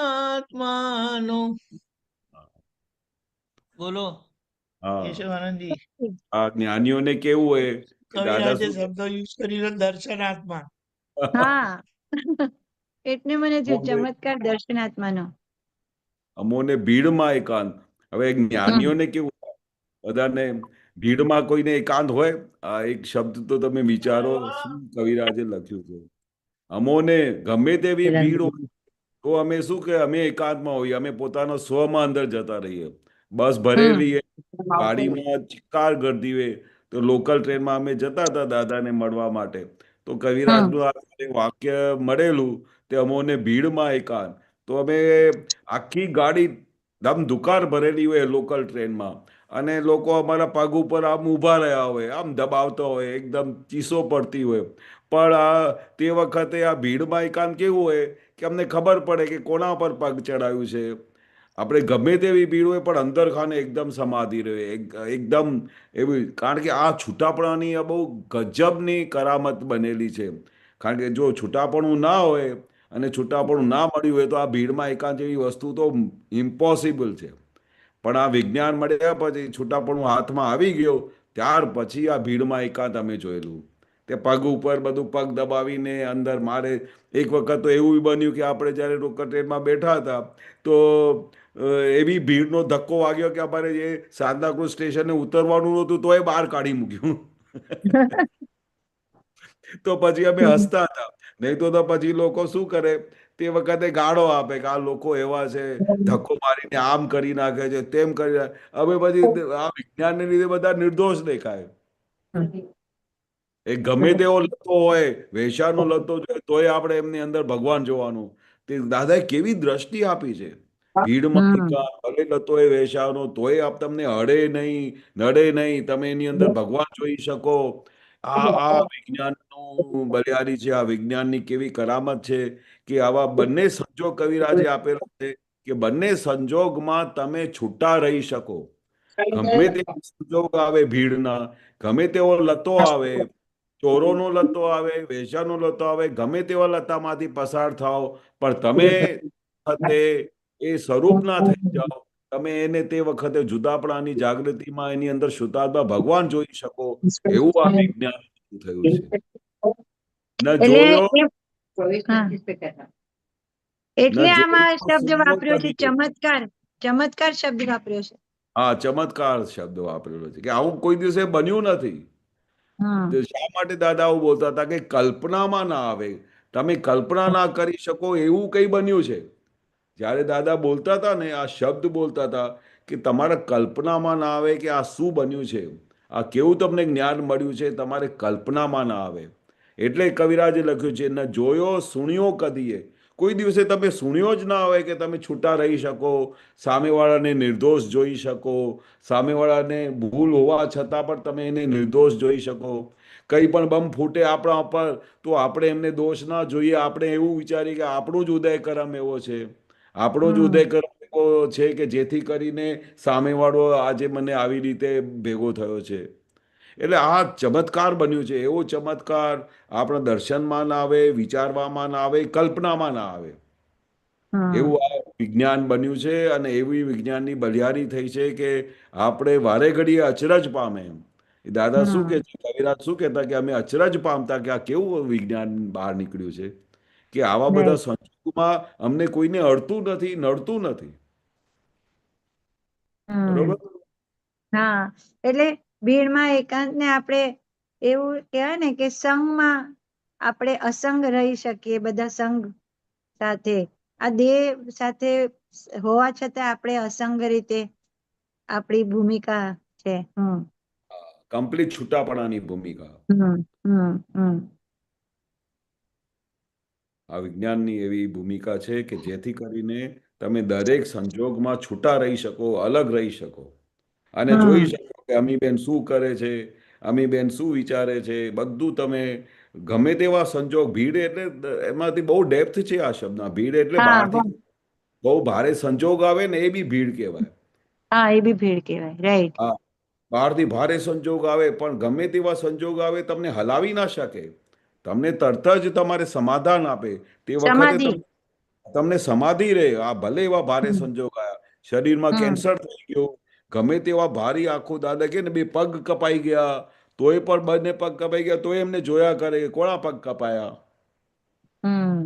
બોલો હા, કેશવ આનંદજી, આ જ્ઞાનીઓને કેવું હોય કે દાદા કવિરાજે શું શબ્દ યુઝ કર્યો દર્શનાત્મા. હા એટલે મને થયું અમોને ચમત્કાર દર્શનાત્માનો. અમોને ભીડમાં એકાંત. હવે જ્ઞાનીઓને કેવું બધાને ભીડમાં કોઈને એકાંત હોય? આ એક શબ્દ તો તમે વિચારો, શું કવિરાજે લખ્યું છે. અમોને ગમે તેવી ભીડ હોય તો અમે શું કે અમે એકાંતમાં હોઈએ, અમે પોતાના સ્વમાં અંદર જતા રહીએ. બસ ભરેલી ગાડીમાં ચિક્કાર કરતી હોય તો લોકલ ટ્રેનમાં અમે જતા હતા દાદાને મળવા માટે, તો કવિરાજનું આ વાક્ય મળેલું તે અમોને ભીડમાં એકાંત. તો અમે આખી ગાડી ધમધુકાર ભરેલી હોય લોકલ ટ્રેનમાં, અને લોકો અમારા પગ ઉપર આમ ઊભા રહ્યા હોય, આમ દબાવતા હોય, એકદમ ચીસો પડતી હોય. પણ તે વખતે આ ભીડમાં એકાંત કેવું હોય કે અમને ખબર પડે કે કોના પર પગ ચડાવ્યું છે. આપણે ગમે તેવી ભીડ હોય પણ અંદર ખાને એકદમ સમાધિ રહે, એકદમ એવી. કારણ કે આ છૂટાપણાની આ બહુ ગજબની કરામત બનેલી છે. કારણ કે જો છૂટાપણું ના હોય અને છૂટાપણું ના મળ્યું હોય તો આ ભીડમાં એકાંત જેવી વસ્તુ તો ઇમ્પોસિબલ છે. પણ આ વિજ્ઞાન મળ્યા પછી છૂટાપણું હાથમાં આવી ગયો ત્યાર પછી આ ભીડમાં એકાંત અમે જોયેલું. તે પગ ઉપર બધું પગ દબાવીને અંદર મારે. એક વખત તો એવું બન્યું કે આપણે જ્યારે લોકલ ટ્રેનમાં બેઠા હતા તો એવી ભીડનો ધક્કો વાગ્યો કે અમારે જે સાંતાક્રુઝ સ્ટેશને ઉતરવાનું નહોતું તોય બહાર કાઢી મૂક્યું. તો પછી અમે હસતા હતા. નહીં તો પછી લોકો શું કરે તે વખતે ગાળો આપે કે આ લોકો એવા છે, ધક્કો મારીને આમ કરી નાખે છે, તેમ કરી નાખે. હવે પછી આ વિજ્ઞાનને લીધે બધા નિર્દોષ દેખાય. એ ગમે તેવો લતો હોય, વેશ્યાનો લતો જોઈએ તોય આપણે એમની અંદર ભગવાન જોવાનું. તે દાદાએ કેવી દ્રષ્ટિ આપી છે. ભીડમાં એકાંત, ભલે લતો હોય વેશ્યાનો તોય આપ તમને હળે નહીં, નડે નહીં, તમે એની અંદર ભગવાન જોઈ શકો. આ વિજ્ઞાનનું બલિહારી છે. આ વિજ્ઞાનની કેવી કરામત છે કે આવા બંને સંજોગ કવિરાજે આપેલા છે કે બંને સંજોગમાં તમે છૂટા રહી શકો. ગમે તેવા સંજોગ આવે ભીડના, ગમે તેવો લતો આવે, ચોરોનો લતો આવે, વેશ્યાનો લતો આવે, ગમે તેવા લતામાંથી પસાર થાઓ, પણ તમે વખતે એ સ્વરૂપના થઈ જાઓ. તમે એને તે વખતે જુદાપણાની જાગૃતિમાં એની અંદર શુદ્ધાત્મા ભગવાન જોઈ શકો. એવું આ વિજ્ઞાન થયું છે. ન જોયો એટલે ન આમાં જોયો શબ્દ વાપર્યો છે કદી. ચમત્કાર. ચમત્કાર શબ્દ વાપર્યો છે. હા, ચમત્કાર શબ્દ વાપરેલો છે કે આવું કોઈ દિવસે બન્યું નથી. હમ તો શા માટે દાદા આવું બોલતા હતા કે કલ્પનામાં ના આવે, તમે કલ્પના ના કરી શકો એવું કંઈ બન્યું છે. જ્યારે દાદા બોલતા હતા ને, આ શબ્દ બોલતા હતા કે તમારા કલ્પનામાં ના આવે કે આ શું બન્યું છે, આ કેવું તમને જ્ઞાન મળ્યું છે, તમારે કલ્પનામાં ના આવે. એટલે કવિરાજે લખ્યું છે, ન જોયો સુણ્યો કદીએ. કોઈ દિવસે તમે સુણ્યો જ ના હોય કે તમે છૂટા રહી શકો, સામેવાળાને નિર્દોષ જોઈ શકો, સામેવાળાને ભૂલ હોવા છતાં પણ તમે એને નિર્દોષ જોઈ શકો. કંઈ પણ બમ ફૂટે આપણા ઉપર તો આપણે એમને દોષ ના જોઈએ, આપણે એવું વિચારીએ કે આપણું જ ઉદય કરમ એવો છે, આપણો જ ઉદય કરમ એવો છે કે જેથી કરીને સામેવાળો આજે મને આવી રીતે ભેગો થયો છે. એટલે આ ચમત્કાર બન્યું છે. એવો ચમત્કાર આપણા દર્શનમાં ના આવે, વિચારવામાં ના આવે, કલ્પનામાં ના આવે. એવું આ વિજ્ઞાન બન્યું છે અને એવી વિજ્ઞાનની બલિહારી થઈ છે કે આપણે વારે ઘડીએ અચરજ પામે એમ. દાદા શું કે છે, કવિરાજ શું કહેતા કે અમે અચરજ પામતા કે આ કેવું વિજ્ઞાન બહાર નીકળ્યું છે કે આવા બધા રાઈટ. સંજોગોમાં અમને કોઈને અડતું નથી, નડતું નથી. હમ બરોબર. હા, એટલે ભીડમાં એકાંતને આપણે એવું કહેવાય ને કે સંઘમાં આપણે અસંગ રહી શકીએ, બધા સંઘ સાથે. આ દેહ સાથે હોવા છતાં આપણે અસંગ રીતે આપણી ભૂમિકા છે. કમ્પ્લીટ છૂટાપણાની ભૂમિકા હમ હમ હમ આ વિજ્ઞાનની એવી ભૂમિકા છે કે જેથી કરીને તમે દરેક સંજોગમાં છૂટા રહી શકો, અલગ રહી શકો અને જોઈ હમ શકો કે અમીબેન શું કરે છે, અમીબેન શું વિચારે છે. બધું તમે ગમે તેવા સંજોગ, ભીડ એટલે એમાંથી બહુ ડેપ્થ છે આ શબ્દના. ભીડ એટલે હા બહારથી બહુ ભારે સંજોગ આવે ને એ બી ભીડ કહેવાય. હા, એ બી ભીડ કહેવાય. રાઈટ. હા, બહારથી ભારે સંજોગ આવે પણ ગમે તેવા સંજોગ આવે તમને હલાવી ના શકે, તમને તરત જ તમારે સમાધાન આપે. તે વખતે સમાધિ. તમને સમાધિ રહે. આ ભલે એવા ભારે હમ સંજોગ આવ્યા, શરીરમાં હમ કેન્સર થઈ ગયું, ગમે તેવા ભારી, આખું દાદા કે ને 2 પગ કપાઈ ગયા તોય પણ, બંને પગ કપાઈ ગયા તોય એમને જોયા કરે કે કોના પગ કપાયા. હમ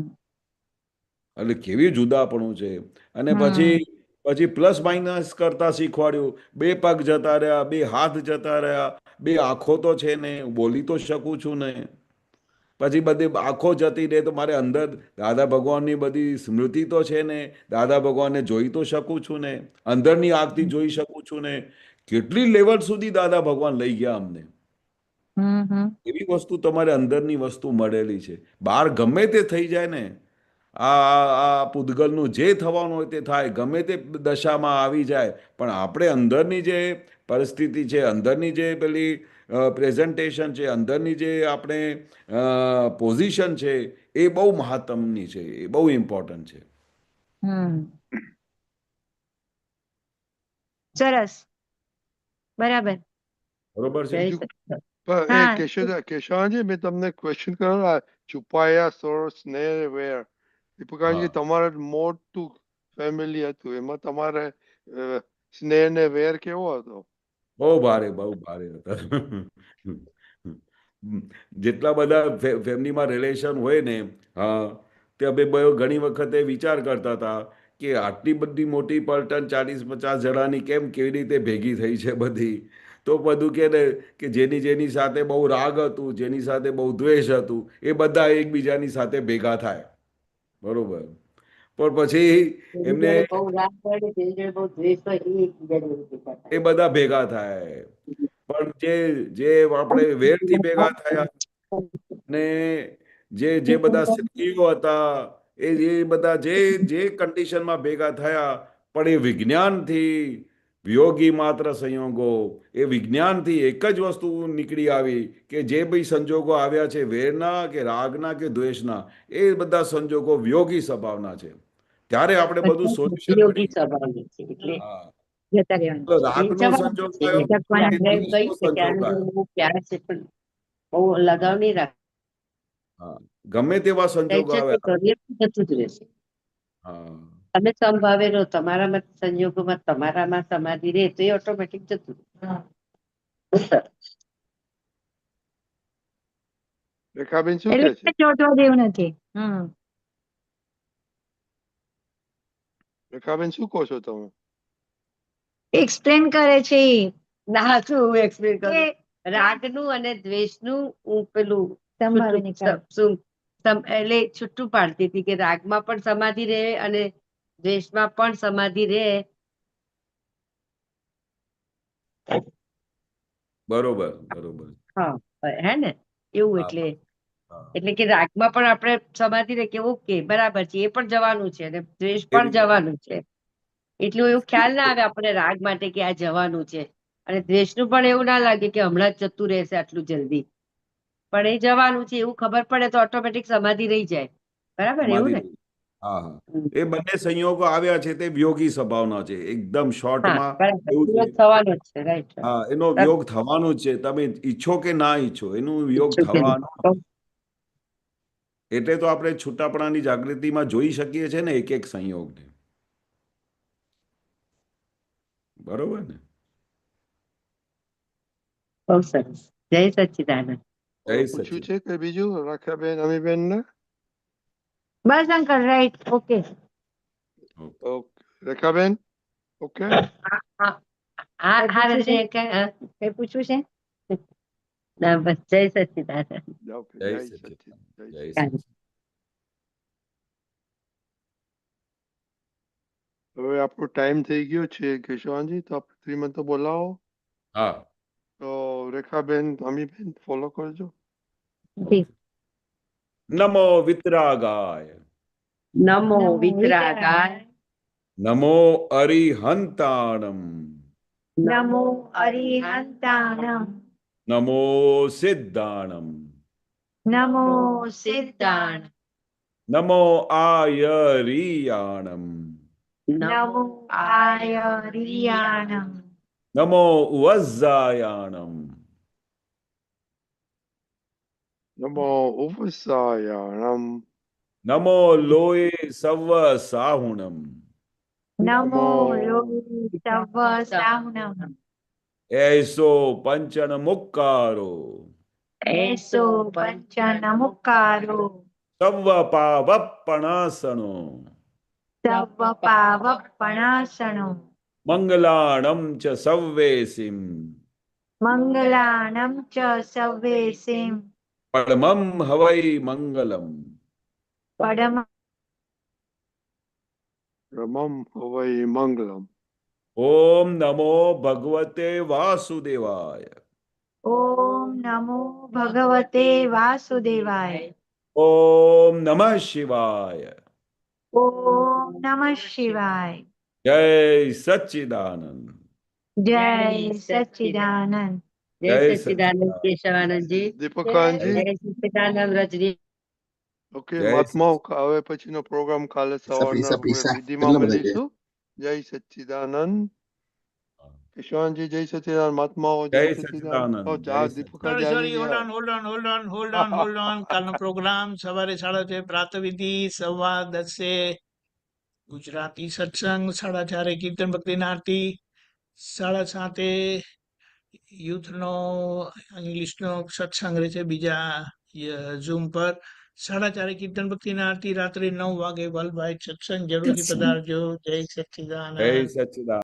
એટલે કેવી જુદાપણું છે. અને પછી હમ પછી પ્લસ માઇનસ કરતા શીખવાડ્યું. 2 પગ જતા રહ્યા, 2 હાથ જતા રહ્યા, 2 આંખો તો છે ને, બોલી તો શકું છું ને. પછી બધી આંખો જતી રહે તો મારે અંદર દાદા ભગવાનની બધી સ્મૃતિ તો છે ને, દાદા ભગવાનને જોઈ તો શકું છું ને, અંદરની આંખથી જોઈ શકું છું ને. કેટલી લેવલ સુધી દાદા ભગવાન લઈ ગયા અમને. હમ એવી વસ્તુ તમારે અંદરની વસ્તુ મળેલી છે. બહાર ગમે તે થઈ જાય ને, આ પૂદગલનું જે થવાનું હોય તે થાય, ગમે તે દશામાં આવી જાય, પણ આપણે અંદરની જે પરિસ્થિતિ છે, અંદરની જે પેલી પ્રેઝન્ટેશન છે, અંદરની જે આપણે પોઝિશન છે, એ બહુ મહત્તમની છે, એ બહુ ઇમ્પોર્ટન્ટ છે. હમ સરસ. બરાબર. બરોબર છે. બીજું પણ હા. કેશવાજી, મેં તમને ક્વેશ્ચન કર્યો આ છુપાયા સોર્સ ને વેર, એ કારણ કે હા, તમારે મોટું ફેમિલી હતું, એમાં તમારે સ્નેહ ને વેર કેવો હતો? બહુ ભારે, બહુ ભારે હતા. જેટલા બધા ફેમિલીમાં રિલેશન હોય ને, હા, તે અમે ઘણી વખતે વિચાર કરતા હતા કે આટલી બધી મોટી પલટન 40-50 જણાની કેવી રીતે ભેગી થઈ છે બધી. તો બધું કે ને કે જેની સાથે બહુ રાગ હતું, જેની સાથે બહુ દ્વેષ હતું, એ બધા એકબીજાની સાથે ભેગા થાય. બરોબર. પણ પછી એમને એ બધા ભેગા થાય. પણ જે આપણે વેરથી ભેગા થયા ને, જે બધા સ્ત્રીઓ હતા, એ બધા જે કન્ડિશનમાં ભેગા થયા, પણ એ વિજ્ઞાનથી વિયોગી માત્ર સંયોગો, એ વિજ્ઞાનથી એક જ વસ્તુ નીકળી આવી કે જે બી સંજોગો આવ્યા છે, વેરના કે રાગના કે દ્વેષના, એ બધા સંજોગો વિયોગી સ્વભાવના છે. ત્યારે આપણે બધું સોલ્યુશન મળી ગયું. હા, તો રાગનો સંજોગ આવ્યો કે દ્વેષનો સંજોગ આવ્યો. હા, હા, ગમે તેવા સંજોગો આવ્યા. હા, રેખાબેન શું એટલે કે છે? ચોંટવા જેવું નથી. રેખાબેન શું કહો છો તમે? એક્સપ્લેન કરે છે ઈ. ના શું હું એક્સપ્લેન કે કરું રાગનું અને દ્વેષનું હું પેલું સંભાળીને એટલે છૂટું પાડતી હતી કે રાગમાં પણ સમાધિ રહે અને દ્વેષમાં પણ સમાધિ રહે. બરોબર બરોબર. હા હે ને એવું હા, એટલે હા. એટલે કે રાગમાં પણ આપણે સમાધિ રહે કે ઓકે બરાબર છે એ પણ જવાનું છે અને દ્વેષ પણ એવી વાત. જવાનું છે. એટલું એવું ખ્યાલ ના આવે આપણે રાગ માટે કે આ જવાનું છે અને દ્વેષનું પણ એવું ના લાગે કે હમણાં જ જતું રહેશે આટલું જલ્દી, પણ એ જવાનું છે એવું ખબર પડે તો ઓટોમેટિક સમાધિ રહી જાય. બરાબર એવું સમાધિ ને? રહી. હા હા. હમ. એ બંને સંયોગો આવ્યા છે તે વિયોગી સ્વભાવના છે. એકદમ હા શોર્ટમાં બરાબર એવું છે. વિરોધ થવાનો જ છે રાઈટ. હા, એનો વિયોગ થવાનો જ છે. તમે ઈચ્છો કે ના ઈચ્છો, એનું વિયોગ થવાનો. એટલે તો આપણે છૂટાપણાની જાગૃતિમાં જોઈ શકીએ છીએ ને એક એક સંયોગને. બરોબર ને? બહુ સરસ. જય સચ્ચિદાનંદ. જય પૂછ્યું સચિન. છે કે બીજું રાખાબેન, અમીબેન ને? બસ uncle right okay. Okay Rekhaben, okay. હા રજે કઈ પૂછવું છે? ના બસ જય સચ્ચિદાનંદ. ઓકે, જય જય સચિન. સચિન, જય જય સચિન. સચિન. હવે આપણો ટાઈમ થઈ ગયો છે કેશવાનજી, તો આપણે શ્રીમંત તો બોલાવો. હા. તો રેખાબેન, અમીબેન ફોલો કરજો. જી. નમો વિતરાગાય. નમો વિતરાગાય. નમો અરિહંતાણમ. નમો અરિહંતાણમ. નમો સિદ્ધાણમ. નમો સિદ્ધાણ. નમો આયરિયાણમ. નમો આયરિયાણમ. નમો વજ્જાયાણમ. નમો ઉપસાયાણમ. નમો લોય સવ સાહુણમ. નમો લોહિ સવ સાહુણમ. એસો પંચન મુક્કારો. એસો પંચનમુક્કારો. સવ પાવપણાસણો. સવ પાવપણાસણો. મંગલાણમ ચ સવ્વેસિમ. મંગલાણં ચ સવ્યેસિમ. પરમમ હવૈ મંગલમ. પરમ રમમ હવૈ મંગલમ. ઓમ નમો ભગવતે વાસુદેવાય. ઓમ નમો ભગવતે વાસુદેવાય. ઓમ નમઃ શિવાય. ઓમ નમઃ શિવાય. જય સચ્ચિદાનંદ. જય સચ્ચિદાનંદ. જય જય સચ્ચિદાનંદ સચ્ચિદાનંદ. કેશવાનંદજી. દીપકાનજી, જય સચ્ચિદાનંદ રજની. ઓકે જય મહાત્માઓ, હવે પછીનો પ્રોગ્રામ કાલે સવારના વિધિમાં મળીશું. જય સચ્ચિદાનંદ. કેશવાનજી, જય સચ્ચિદાનંદ. મહાત્માઓ, જય જય સચ્ચિદાનંદ. સચ્ચિદાનંદ. જા જય દીપકાજી સોરી આવી ગયા. હોલ્ડ ઓન કાલનો પ્રોગ્રામ સવારે 6:30 પ્રાતઃવિધિ, 10:15 ગુજરાતી સત્સંગ, 4:30 કીર્તન ભક્તિના આરતી, 7:30 યુથનો ઇંગ્લિશનો સત્સંગ રહેશે બીજા ઝૂમ પર. 4:30 કીર્તન ભક્તિના આરતી, રાત્રે 9 વાગે વર્લ્ડ વાઇડ સત્સંગ. જરૂરથી પધારજો. જય સચ્ચિદાનંદ. જય સચ્ચિદાનંદ.